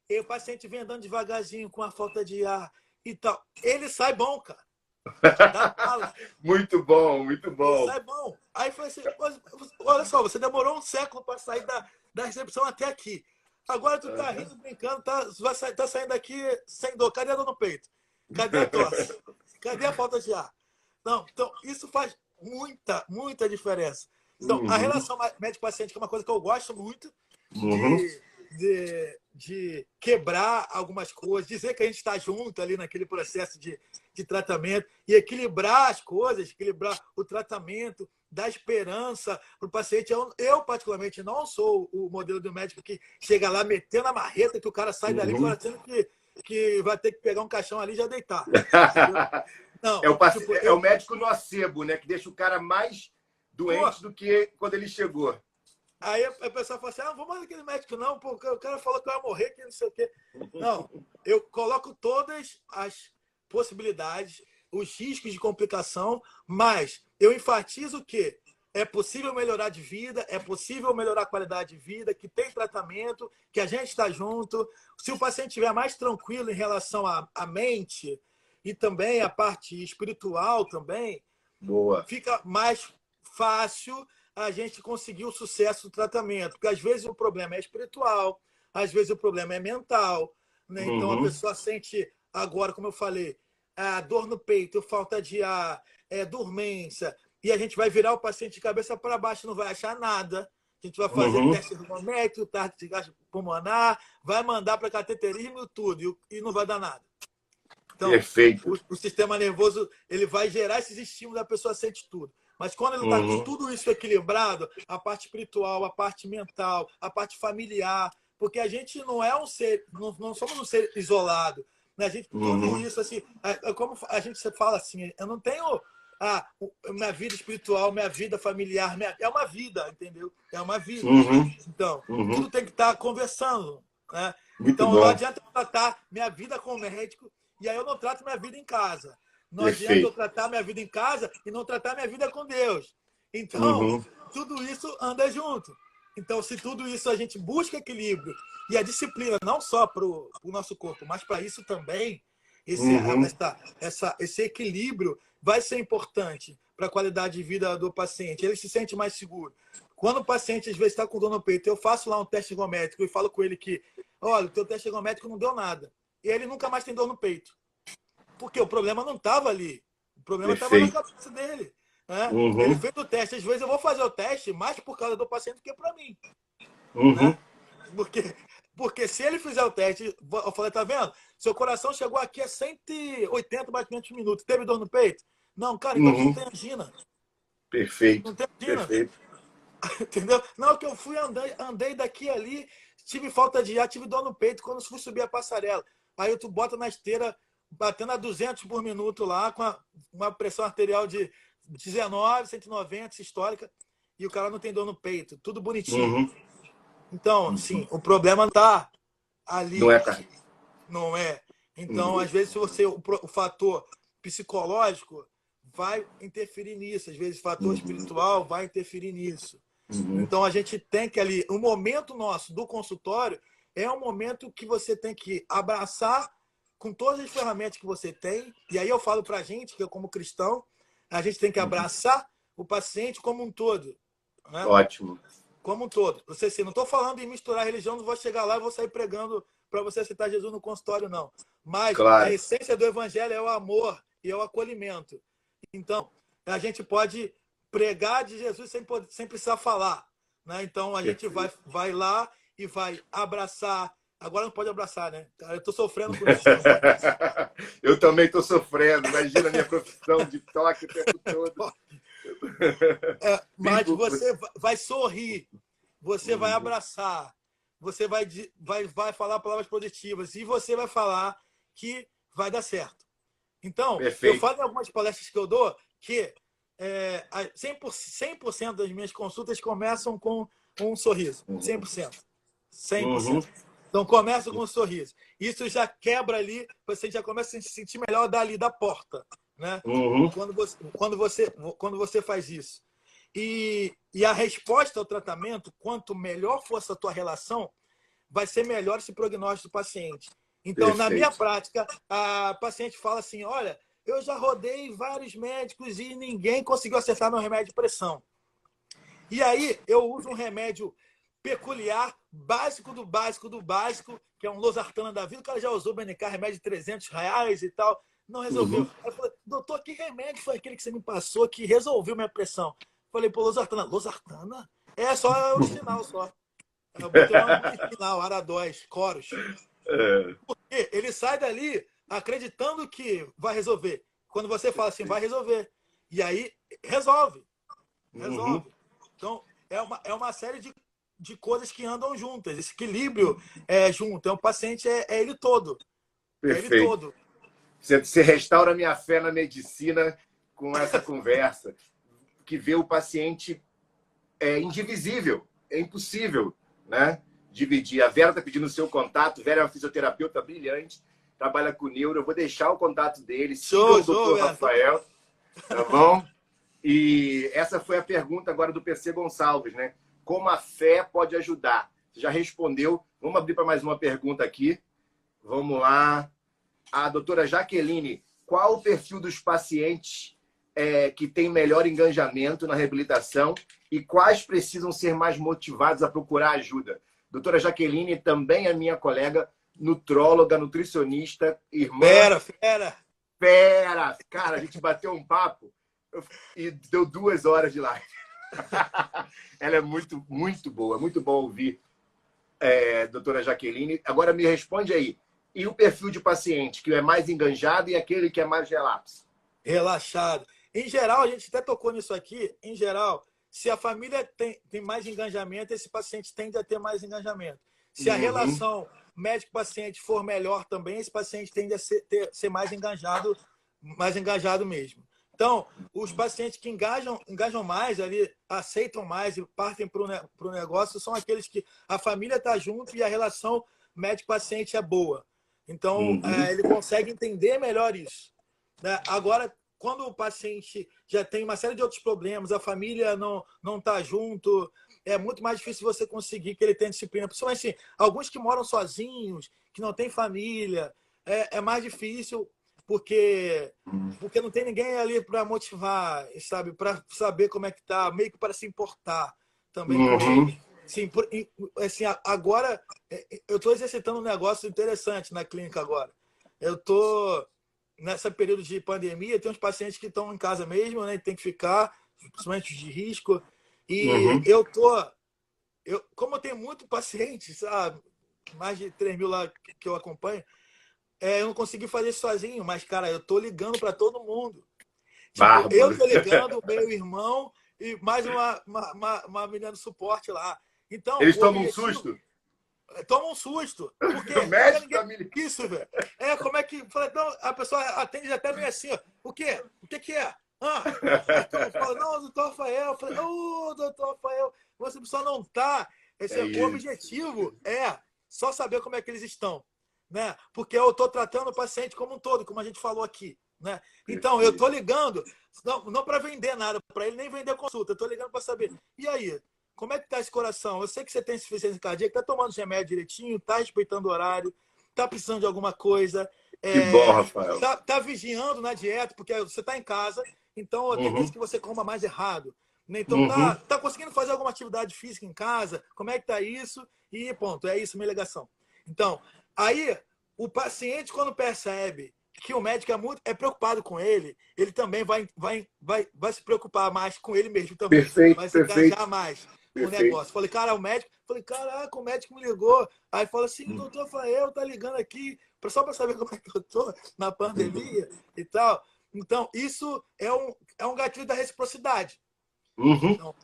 e o paciente vem andando devagarzinho, com a falta de ar e tal. Ele sai bom, cara. da sala. Muito bom, muito Isso bom. é bom. Aí foi assim, olha só, você demorou um século para sair da recepção até aqui. Agora tu tá rindo, brincando, tá saindo daqui sem dor. Cadê a dor no peito? Cadê a tosse? Cadê a falta de ar? Não, então isso faz muita diferença. Então, a Uhum, relação médico-paciente, que é uma coisa que eu gosto muito uhum, de quebrar algumas coisas, dizer que a gente está junto ali naquele processo de tratamento e equilibrar as coisas, equilibrar o tratamento, dar esperança para o paciente. Eu, particularmente, não sou o modelo do médico que chega lá metendo a marreta, que o cara sai dali uhum. parecendo que vai ter que pegar um caixão ali e já deitar. Entendeu? Não, tipo, É o médico nocebo, né? Que deixa o cara mais pô, doente do que quando ele chegou. aí a pessoa fala assim, não vou mais naquele médico não, porque o cara falou que eu ia morrer, que não sei o quê. Não, eu coloco todas as possibilidades, os riscos de complicação, mas eu enfatizo que é possível melhorar de vida, é possível melhorar a qualidade de vida, que tem tratamento, que a gente está junto. Se o paciente estiver mais tranquilo em relação à mente e também a parte espiritual também, Boa. fica mais fácil a gente conseguir o sucesso do tratamento. Porque às vezes o problema é espiritual, às vezes o problema é mental. Né? Então a Uhum, pessoa sente agora, como eu falei, a dor no peito, falta de ar, dormência, e a gente vai virar o paciente de cabeça para baixo, não vai achar nada. A gente vai fazer uhum. teste ergométrico, teste de gás pulmonar, vai mandar para cateterismo e tudo, e não vai dar nada. Então, Perfeito. o sistema nervoso ele vai gerar esses estímulos, a pessoa sente tudo. Mas quando ele está Uhum, tudo isso equilibrado, a parte espiritual, a parte mental, a parte familiar, porque a gente não é um ser, não somos um ser isolado. Né? A gente, tudo uhum, isso, assim, como a gente fala assim, eu não tenho minha vida espiritual, minha vida familiar, é uma vida, entendeu? É uma vida. uhum, Então, uhum. tudo tem que estar conversando. Né? Muito Então, não bom. adianta eu tratar minha vida com o médico e aí eu não trato minha vida em casa. Não adianta eu Perfeito. tratar minha vida em casa e não tratar minha vida com Deus. Então, Uhum, tudo isso anda junto. Então, se tudo isso a gente busca equilíbrio e a disciplina, não só para o nosso corpo, mas para isso também, uhum, esse equilíbrio vai ser importante para a qualidade de vida do paciente. Ele se sente mais seguro. Quando o paciente, às vezes, está com dor no peito, eu faço lá um teste ergométrico e falo com ele que, olha, o teu teste ergométrico não deu nada. E ele nunca mais tem dor no peito. Porque o problema não estava ali. O problema estava na perfeito. cabeça dele. Né? Ele Uhum, fez o teste. Às vezes eu vou fazer o teste mais por causa do paciente do que para mim. uhum, Né? Porque se ele fizer o teste, eu falei, tá vendo? Seu coração chegou aqui a 180 batimentos por minuto. Teve dor no peito? Não, cara, então tu não uhum. tem angina. Perfeito. Não tem angina. Perfeito. Entendeu? Não, que eu fui, andei daqui ali, tive falta de ar, tive dor no peito quando fui subir a passarela. Aí tu bota na esteira, batendo a 200 por minuto lá, com uma pressão arterial de 19, 190, sistólica, e o cara não tem dor no peito, tudo bonitinho. Uhum, Então, uhum. sim, o problema está Não ali, é, cara? não é? Então, Uhum, às vezes, se você, o fator psicológico vai interferir nisso, às vezes, o fator uhum, espiritual vai interferir nisso. uhum, Então a gente tem que ali, o momento nosso do consultório é um momento que você tem que abraçar com todas as ferramentas que você tem. E aí eu falo para a gente, que eu como cristão, a gente tem que uhum. abraçar o paciente como um todo. Né? Ótimo. Como um todo. Você, assim, não estou falando em misturar religião, não vou chegar lá e vou sair pregando para você aceitar Jesus no consultório, não. Mas a Claro. essência do evangelho é o amor e é o acolhimento. Então, a gente pode pregar de Jesus sem precisar falar. Né? Então, a gente Perfeito. vai lá e vai abraçar. Agora não pode abraçar, né? Cara, eu estou sofrendo com isso também. Eu também estou sofrendo. Imagina a minha profissão de toque o tempo todo. Mas Vivo. você vai sorrir, você vai Uhum. abraçar, você vai falar palavras positivas e você vai falar que vai dar certo. Então, eu Perfeito. falo em algumas palestras que eu dou que 100% das minhas consultas começam com um sorriso. Uhum. 100%. Uhum. 100%. Então, começa com um sorriso. Isso já quebra ali, você já começa a se sentir melhor dali da porta. Né? Uhum. Quando você faz isso. E a resposta ao tratamento, quanto melhor for essa tua relação, vai ser melhor esse prognóstico do paciente. Então, na minha Perfeito. prática, a paciente fala assim: olha, eu já rodei vários médicos e ninguém conseguiu acertar meu remédio de pressão. E aí eu uso um remédio peculiar, básico do básico do básico, que é um losartana da vida. O cara já usou BNK, remédio de R$ 300 e tal. Não resolveu. Aí eu falei, doutor, que remédio foi aquele que você me passou que resolveu minha pressão? Falei, pô, losartana. Losartana? É só o sinal, só. Eu botei o nome final, Aradóis, Coros. Porque ele sai dali acreditando que vai resolver. Quando você fala assim, vai resolver. E aí, resolve. Resolve. Então, é uma série de coisas que andam juntas. Esse equilíbrio é junto. Então, o paciente é ele todo. Perfeito. É ele todo. Você restaura minha fé na medicina com essa conversa. Que vê o paciente é indivisível. É impossível, né? Dividir. A Vera está pedindo o seu contato. Vera é uma fisioterapeuta brilhante. Trabalha com neuro. Eu vou deixar o contato dele. Siga o Dr. Rafael. Tá bom? E essa foi a pergunta agora do PC Gonçalves, né? Como a fé pode ajudar? Você já respondeu. Vamos abrir para mais uma pergunta aqui. Vamos lá. A doutora Jaqueline, qual o perfil dos pacientes que tem melhor engajamento na reabilitação e quais precisam ser mais motivados a procurar ajuda? Doutora Jaqueline também é minha colega, nutróloga, nutricionista, irmã. Fera! Cara, a gente bateu um papo e deu 2 horas de live. Ela é muito, muito boa. Muito bom ouvir, doutora Jaqueline. Agora me responde aí. E o perfil de paciente que é mais enganjado e aquele que é mais relapso? Relaxado. Em geral, a gente até tocou nisso aqui. Em geral, se a família tem mais engajamento, esse paciente tende a ter mais engajamento. Se a relação médico-paciente for melhor também, esse paciente tende a ser mais engajado mesmo. Então, os pacientes que engajam mais ali, aceitam mais e partem para o negócio, são aqueles que a família está junto e a relação médico-paciente é boa. Então, ele consegue entender melhor isso, né? Agora, quando o paciente já tem uma série de outros problemas, a família não está junto, é muito mais difícil você conseguir que ele tenha disciplina. Principalmente assim, alguns que moram sozinhos, que não têm família, é mais difícil porque não tem ninguém ali para motivar, sabe? Para saber como é que tá, meio que para se importar também com ele. Sim, assim, agora eu estou exercitando um negócio interessante na clínica agora. Eu estou nessa período de pandemia, tem uns pacientes que estão em casa mesmo, né? Tem que ficar, principalmente de risco. E como eu tenho muito paciente, sabe? Mais de 3.000 lá que eu acompanho, eu não consegui fazer isso sozinho, mas, cara, eu tô ligando para todo mundo. Tipo, eu tô ligando, o meu irmão e mais uma menina do suporte lá. Então, eles tomam um susto? Toma um susto. Porque isso, velho. Como é que. Então, a pessoa atende até meio assim, ó. O quê? O que é? Aí fala, não, doutor Rafael. Eu falei, doutor Rafael, você só não tá. O objetivo é só saber como é que eles estão, né? Porque eu estou tratando o paciente como um todo, como a gente falou aqui, né? Então, eu estou ligando, não para vender nada para ele, nem vender consulta. Eu estou ligando para saber, e aí? Como é que está esse coração? Eu sei que você tem insuficiência cardíaca, está tomando os remédios direitinho, está respeitando o horário, está precisando de alguma coisa. Que bom, Rafael. Tá vigiando na dieta, porque você está em casa, então tem vezes que você coma mais errado. Né? Então, tá conseguindo fazer alguma atividade física em casa? Como é que está isso? E ponto, é isso, minha ligação. Então, aí, o paciente, quando percebe que o médico é preocupado com ele, ele também vai se preocupar mais com ele mesmo também. Vai se engajar mais no negócio. Falei, cara, o médico... Falei, caraca, o médico me ligou. Aí fala assim, doutor Rafael tá ligando aqui só para saber como é que eu tô na pandemia e tal. Então, isso é um gatilho da reciprocidade. Então,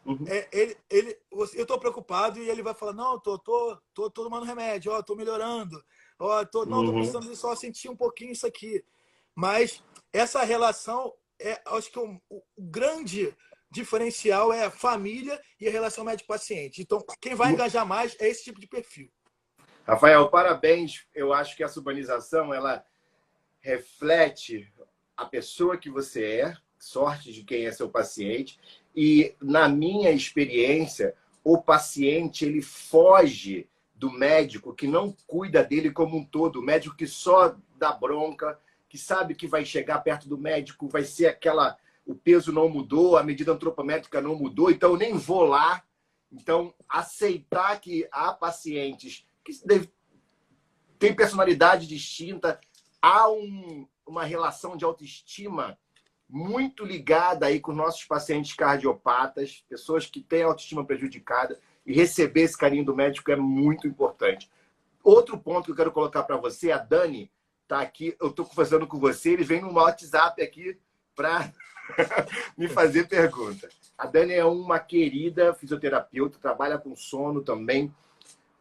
eu tô preocupado e ele vai falar, não, tô tomando remédio, tô melhorando. Tô precisando só sentir um pouquinho isso aqui. Mas essa relação, acho que o grande diferencial é a família e a relação médico-paciente. Então, quem vai engajar mais é esse tipo de perfil. Rafael, parabéns. Eu acho que essa urbanização, ela reflete a pessoa que você é, sorte de quem é seu paciente. E, na minha experiência, o paciente ele foge do médico que não cuida dele como um todo. O médico que só dá bronca, que sabe que vai chegar perto do médico, vai ser o peso não mudou, a medida antropométrica não mudou, então eu nem vou lá. Então, aceitar que há pacientes que têm personalidade distinta, há uma relação de autoestima muito ligada aí com nossos pacientes cardiopatas, pessoas que têm autoestima prejudicada, e receber esse carinho do médico é muito importante. Outro ponto que eu quero colocar para você, a Dani está aqui, eu estou conversando com você, eles vêm no WhatsApp aqui para me fazer pergunta. A Dani é uma querida fisioterapeuta, trabalha com sono também.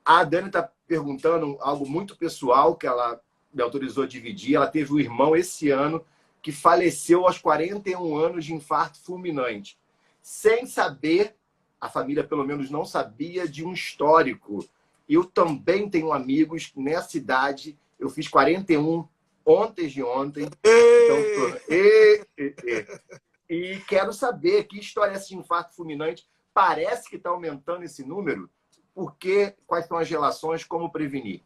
A Dani está perguntando algo muito pessoal que ela me autorizou a dividir. Ela teve um irmão esse ano que faleceu aos 41 anos de infarto fulminante. Sem saber, a família pelo menos não sabia de um histórico. Eu também tenho amigos nessa idade. Eu fiz 41 ontem de ontem. Então, e quero saber que história é essa de infarto fulminante. Parece que está aumentando esse número. Por quê? Quais são as relações? Como prevenir?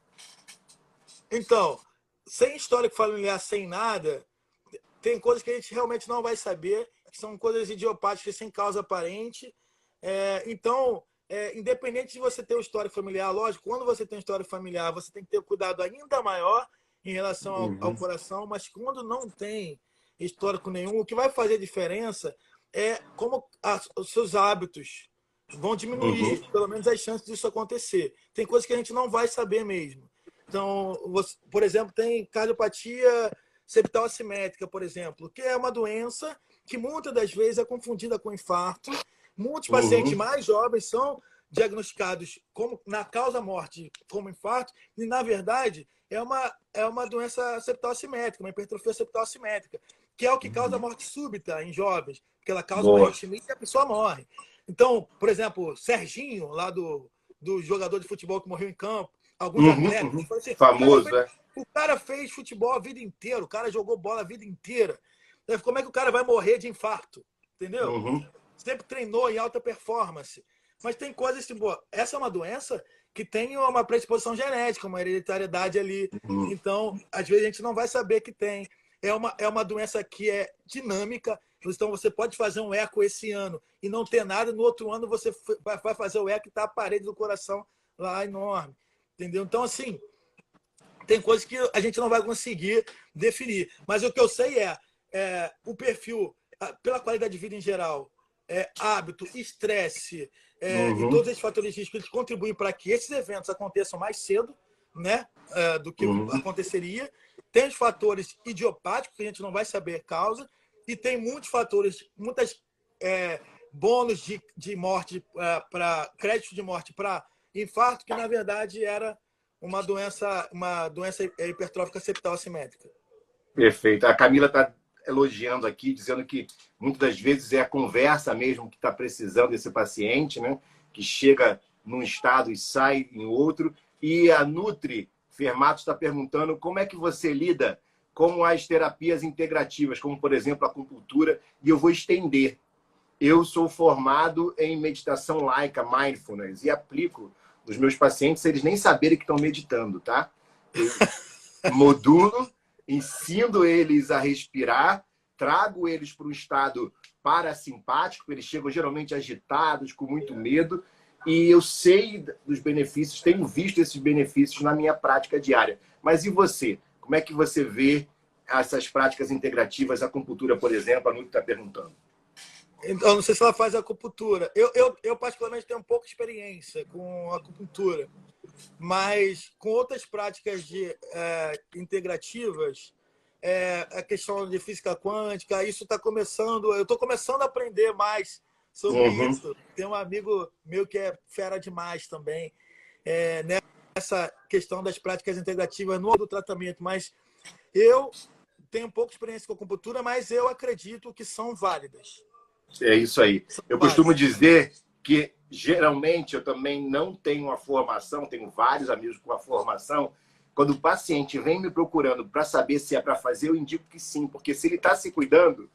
Então, sem histórico familiar, sem nada, tem coisas que a gente realmente não vai saber, que são coisas idiopáticas sem causa aparente. Então, independente de você ter um histórico familiar, lógico, quando você tem um histórico familiar, você tem que ter um cuidado ainda maior em relação ao coração, mas quando não tem histórico nenhum, o que vai fazer diferença é como os seus hábitos vão diminuir, pelo menos as chances disso acontecer. Tem coisas que a gente não vai saber mesmo. Então, por exemplo, tem cardiopatia septal assimétrica, por exemplo, que é uma doença que muitas das vezes é confundida com infarto. Muitos pacientes mais jovens são diagnosticados na causa-morte como infarto, e, na verdade, é uma doença septal assimétrica, uma hipertrofia septal assimétrica, que é o que causa morte súbita em jovens, porque ela causa uma arritmia e a pessoa morre. Então, por exemplo, Serginho, lá do jogador de futebol que morreu em campo, alguns atletas, assim, famoso, o cara fez futebol a vida inteira, o cara jogou bola a vida inteira. Como é que o cara vai morrer de infarto? Entendeu? Sempre treinou em alta performance. Mas tem coisas assim, essa é uma doença que tem uma predisposição genética, uma hereditariedade ali. Então, às vezes a gente não vai saber que tem. É uma doença que é dinâmica. Então, você pode fazer um eco esse ano e não ter nada. No outro ano, você vai fazer o eco e está a parede do coração lá enorme. Entendeu? Então, assim, tem coisas que a gente não vai conseguir definir. Mas o que eu sei é o perfil, pela qualidade de vida em geral, hábito, estresse e todos esses fatores de risco, eles contribuem para que esses eventos aconteçam mais cedo, né, do que aconteceria. Tem os fatores idiopáticos, que a gente não vai saber a causa, e tem muitos fatores, bônus de morte, para crédito de morte para infarto, que na verdade era uma doença hipertrófica septal assimétrica. Perfeito. A Camila está elogiando aqui, dizendo que muitas das vezes é a conversa mesmo que está precisando desse paciente, né? Que chega num estado e sai em outro. E a Nutri Fermato está perguntando como é que você lida com as terapias integrativas, como, por exemplo, a acupuntura, e eu vou estender. Eu sou formado em meditação laica, mindfulness, e aplico nos meus pacientes sem eles nem saberem que estão meditando, tá? Eu modulo, ensino eles a respirar, trago eles para um estado parasimpático, eles chegam geralmente agitados, com muito medo, e eu sei dos benefícios, tenho visto esses benefícios na minha prática diária. Mas e você? Como é que você vê essas práticas integrativas, a acupuntura, por exemplo? A Nutri está perguntando. Então, não sei se ela faz acupuntura. Eu particularmente, tenho pouca experiência com acupuntura, mas com outras práticas integrativas, a questão de física quântica, isso está começando. Eu estou começando a aprender mais sobre isso. Tem um amigo meu que é fera demais também nessa questão das práticas integrativas no tratamento, mas eu tenho pouca experiência com acupuntura, mas eu acredito que são válidas. É isso aí. Eu costumo dizer que, geralmente, eu também não tenho uma formação, tenho vários amigos com a formação. Quando o paciente vem me procurando para saber se é para fazer, eu indico que sim, porque se ele está se cuidando,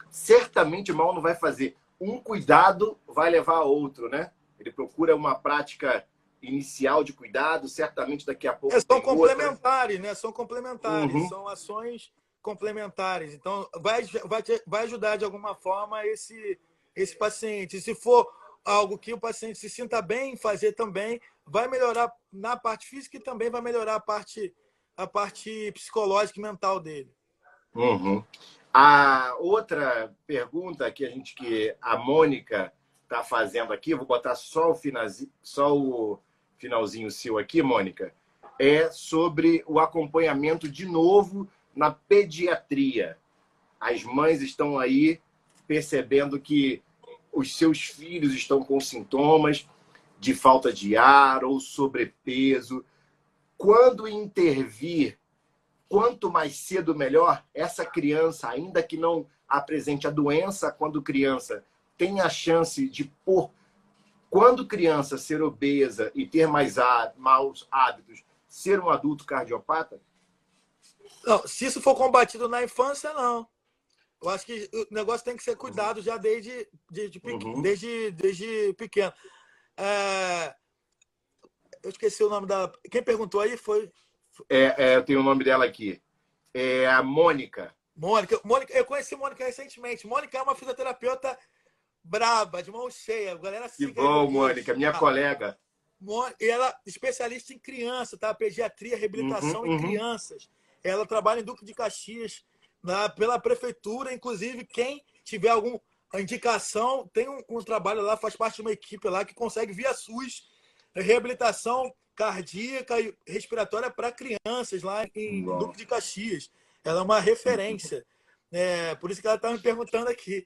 certamente mal não vai fazer. Um cuidado vai levar a outro, né? Ele procura uma prática inicial de cuidado, certamente daqui a pouco são complementares, né? São complementares, são ações complementares. Então, vai ajudar de alguma forma esse paciente. Se for algo que o paciente se sinta bem em fazer também, vai melhorar na parte física e também vai melhorar a parte psicológica e mental dele. Uhum. A outra pergunta que a Mônica está fazendo aqui, eu vou botar só o finalzinho seu aqui, Mônica, é sobre o acompanhamento de novo na pediatria. As mães estão aí percebendo que os seus filhos estão com sintomas de falta de ar ou sobrepeso. Quando intervir, quanto mais cedo, melhor. Essa criança, ainda que não apresente a doença quando criança, tem a chance de, quando criança, ser obesa e ter maus hábitos, ser um adulto cardiopata? Não, se isso for combatido na infância, não. Eu acho que o negócio tem que ser cuidado já desde pequeno. Eu esqueci o nome da... Quem perguntou aí foi... Eu tenho o nome dela aqui. É a Mônica. Mônica, eu conheci Mônica recentemente. Mônica é uma fisioterapeuta braba, de mão cheia. A galera que bom, Mônica, minha colega. E ela é especialista em criança, tá? Pediatria, reabilitação em crianças. Ela trabalha em Duque de Caxias, pela prefeitura. Inclusive, quem tiver alguma indicação, tem um trabalho lá, faz parte de uma equipe lá que consegue, via SUS, reabilitação cardíaca e respiratória para crianças lá em Duque de Caxias. Ela é uma referência. Por isso que ela está me perguntando aqui.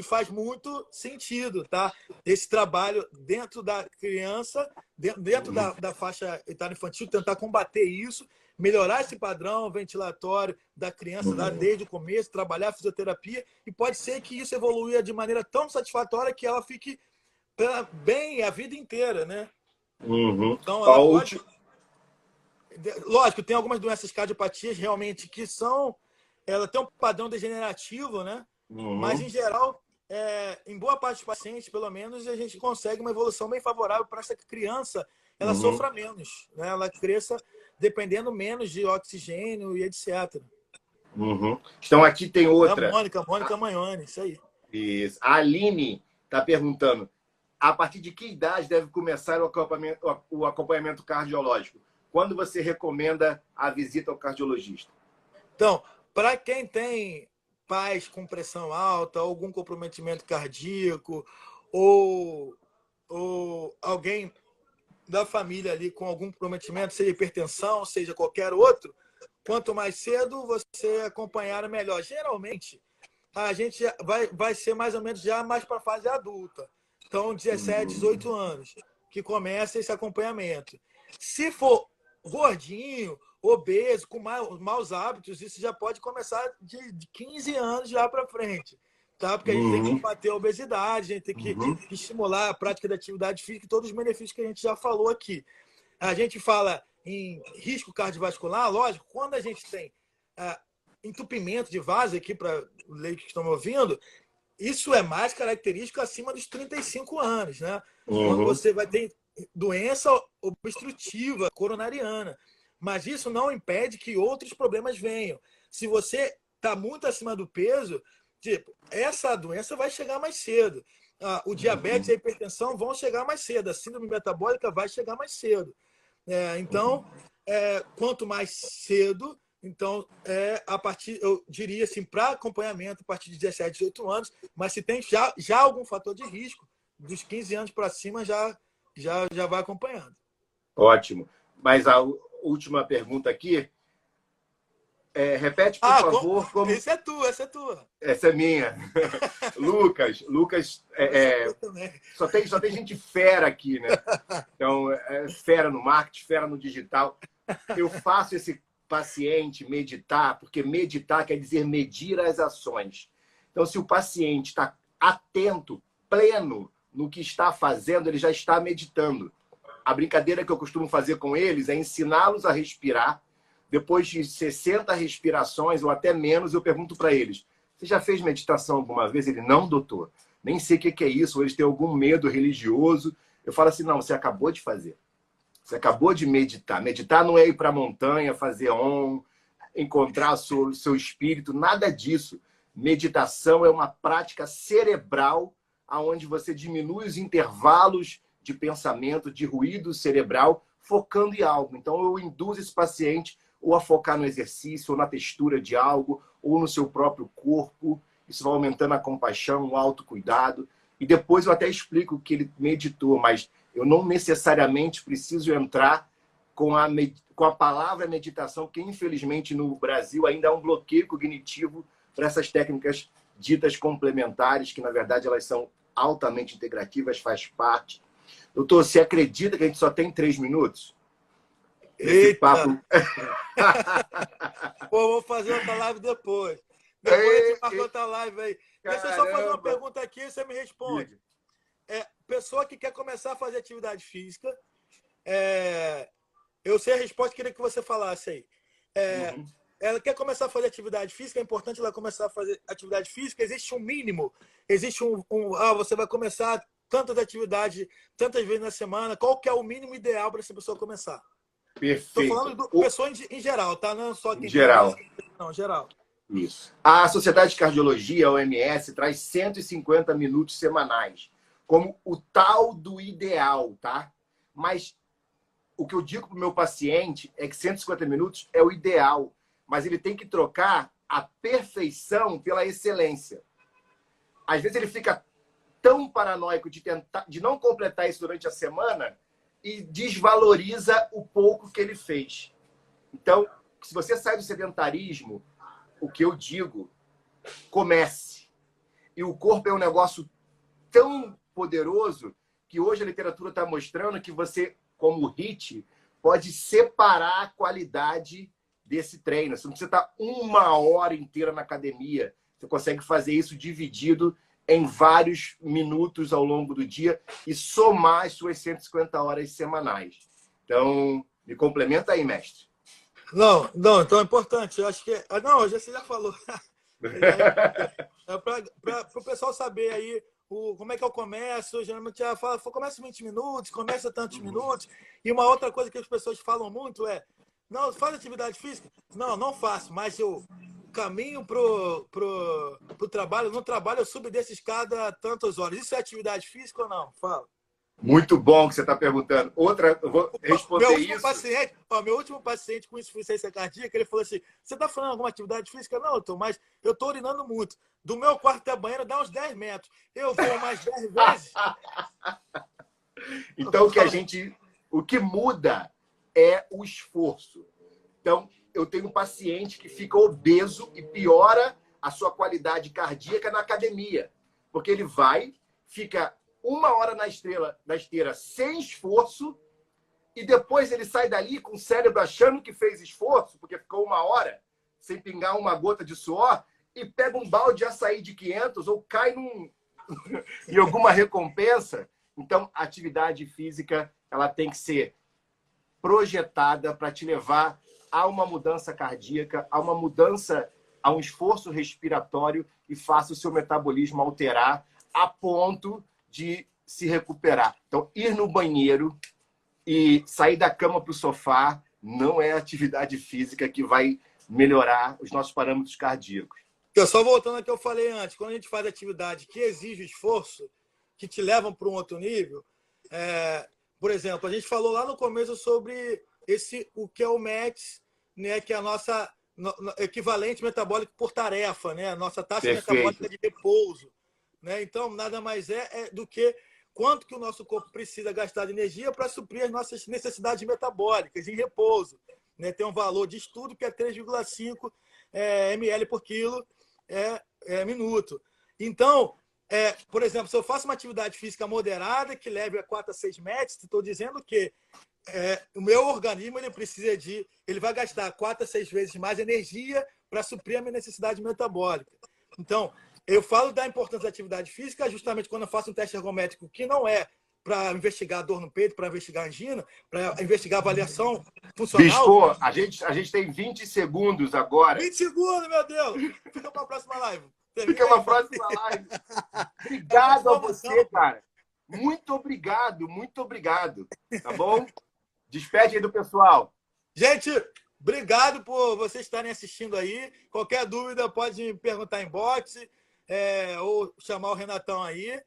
Faz muito sentido, tá? Esse trabalho dentro da criança, dentro da faixa etária infantil, tentar combater isso, melhorar esse padrão ventilatório da criança lá desde o começo, trabalhar a fisioterapia, e pode ser que isso evolua de maneira tão satisfatória que ela fique bem a vida inteira, né? Então, ela pode... Lógico, tem algumas doenças cardiopatias realmente que são... Ela tem um padrão degenerativo, né? Mas, em geral, em boa parte dos pacientes, pelo menos, a gente consegue uma evolução bem favorável para essa criança, ela sofra menos, né? Ela cresça dependendo menos de oxigênio e etc. Então, aqui tem outra. Mônica Magnoni, isso aí. Isso. A Aline está perguntando, a partir de que idade deve começar o acompanhamento cardiológico? Quando você recomenda a visita ao cardiologista? Então, para quem tem pais com pressão alta, algum comprometimento cardíaco, ou alguém da família ali com algum comprometimento, seja hipertensão, seja qualquer outro, quanto mais cedo você acompanhar, melhor. Geralmente, a gente vai ser mais ou menos já mais para a fase adulta. Então, 17, 18 anos, que começa esse acompanhamento. Se for gordinho, obeso, com maus hábitos, isso já pode começar de 15 anos já para frente. Tá? Porque a gente tem que combater a obesidade, a gente tem que estimular a prática da atividade física e todos os benefícios que a gente já falou aqui. A gente fala em risco cardiovascular, lógico, quando a gente tem entupimento de vaso aqui, para os leigos que estão me ouvindo, isso é mais característico acima dos 35 anos, né? Quando você vai ter doença obstrutiva coronariana. Mas isso não impede que outros problemas venham. Se você está muito acima do peso, essa doença vai chegar mais cedo. O diabetes e a hipertensão vão chegar mais cedo. A síndrome metabólica vai chegar mais cedo. Então, quanto mais cedo, então, eu diria assim, para acompanhamento a partir de 17, 18 anos, mas se tem já algum fator de risco, dos 15 anos para cima já vai acompanhando. Ótimo. Mas a última pergunta aqui, repete, por favor. Essa é tua. Essa é minha. Lucas, só tem gente fera aqui, né? Então, fera no marketing, fera no digital. Eu faço esse paciente meditar, porque meditar quer dizer medir as ações. Então, se o paciente está atento, pleno no que está fazendo, ele já está meditando. A brincadeira que eu costumo fazer com eles é ensiná-los a respirar. Depois de 60 respirações ou até menos, eu pergunto para eles, você já fez meditação alguma vez? Ele, não, doutor. Nem sei o que é isso. Ou eles têm algum medo religioso. Eu falo assim, não, você acabou de fazer. Você acabou de meditar. Meditar não é ir para a montanha, fazer encontrar o seu espírito, nada disso. Meditação é uma prática cerebral onde você diminui os intervalos de pensamento, de ruído cerebral, focando em algo. Então, eu induzo esse paciente ou a focar no exercício, ou na textura de algo, ou no seu próprio corpo. Isso vai aumentando a compaixão, o autocuidado. E depois eu até explico o que ele meditou, mas eu não necessariamente preciso entrar com a palavra meditação, que infelizmente no Brasil ainda há um bloqueio cognitivo para essas técnicas ditas complementares, que na verdade elas são altamente integrativas, faz parte. Doutor, você acredita que a gente só tem 3 minutos? Esse papo... Pô, vou fazer outra live depois. Depois a gente marca outra live aí. Deixa eu só fazer uma pergunta aqui e você me responde. Pessoa que quer começar a fazer atividade física, eu sei a resposta, queria que você falasse aí. Ela quer começar a fazer atividade física, é importante ela começar a fazer atividade física, existe um mínimo, existe você vai começar tantas atividades, tantas vezes na semana, qual que é o mínimo ideal para essa pessoa começar? Perfeito. Estou falando de pessoa em geral, tá? Não só quem geral. Não, geral. Isso. A Sociedade de Cardiologia, a OMS, traz 150 minutos semanais como o tal do ideal, tá? Mas o que eu digo para o meu paciente é que 150 minutos é o ideal, mas ele tem que trocar a perfeição pela excelência. Às vezes ele fica tão paranoico de não completar isso durante a semana e desvaloriza o pouco que ele fez. Então, se você sai do sedentarismo, o que eu digo, comece. E o corpo é um negócio tão poderoso que hoje a literatura está mostrando que você, como HIIT, pode separar a qualidade desse treino. Você não precisa estar 1 hora inteira na academia. Você consegue fazer isso dividido em vários minutos ao longo do dia e somar as suas 150 horas semanais. Então, me complementa aí, mestre. Não, então é importante. Eu acho que... Não, você já falou. Para o pessoal saber aí como é que eu começo. Geralmente ela fala, começa 20 minutos, começa tantos minutos. E uma outra coisa que as pessoas falam muito é, não, faz atividade física? Não, não faço, mas eu caminho pro trabalho, no trabalho eu subo dessa escada tantas horas. Isso é atividade física ou não? Fala. Muito bom que você está perguntando. Outra, eu vou responder isso. Meu último paciente com insuficiência cardíaca, ele falou assim, você está falando alguma atividade física? Não, doutor, mas eu estou urinando muito. Do meu quarto até banheiro dá uns 10 metros. Eu vou mais 10 vezes. Então, o que muda é o esforço. Então, eu tenho um paciente que fica obeso e piora a sua qualidade cardíaca na academia. Porque ele fica 1 hora na esteira sem esforço e depois ele sai dali com o cérebro achando que fez esforço, porque ficou 1 hora sem pingar uma gota de suor e pega um balde de açaí de 500 ou cai em alguma recompensa. Então, a atividade física ela tem que ser projetada para te levar a uma mudança cardíaca, a uma mudança, a um esforço respiratório e faça o seu metabolismo alterar a ponto de se recuperar. Então, ir no banheiro e sair da cama para o sofá não é atividade física que vai melhorar os nossos parâmetros cardíacos. Só voltando ao que eu falei antes, quando a gente faz atividade que exige esforço, que te levam para um outro nível, por exemplo, a gente falou lá no começo sobre o que é o MET, né, que é a nossa equivalente metabólico por tarefa, né, a nossa taxa metabólica de repouso. Né? Então, nada mais do que quanto que o nosso corpo precisa gastar de energia para suprir as nossas necessidades metabólicas em repouso. Né? Tem um valor de estudo que é 3,5 ml por quilo minuto. Então, por exemplo, se eu faço uma atividade física moderada que leve a 4 a 6 metros, estou dizendo que o meu organismo ele vai gastar 4 a 6 vezes mais energia para suprir a minha necessidade metabólica. Então, eu falo da importância da atividade física justamente quando eu faço um teste ergométrico que não é para investigar dor no peito, para investigar angina, para investigar avaliação funcional. Bispo, a gente tem 20 segundos agora. 20 segundos, meu Deus! Fica para a próxima live. Fica para a próxima live. Obrigado a você, cara. Muito obrigado, muito obrigado. Tá bom? Despede aí do pessoal. Gente, Obrigado por vocês estarem assistindo aí. Qualquer dúvida pode me perguntar em box ou chamar o Renatão aí.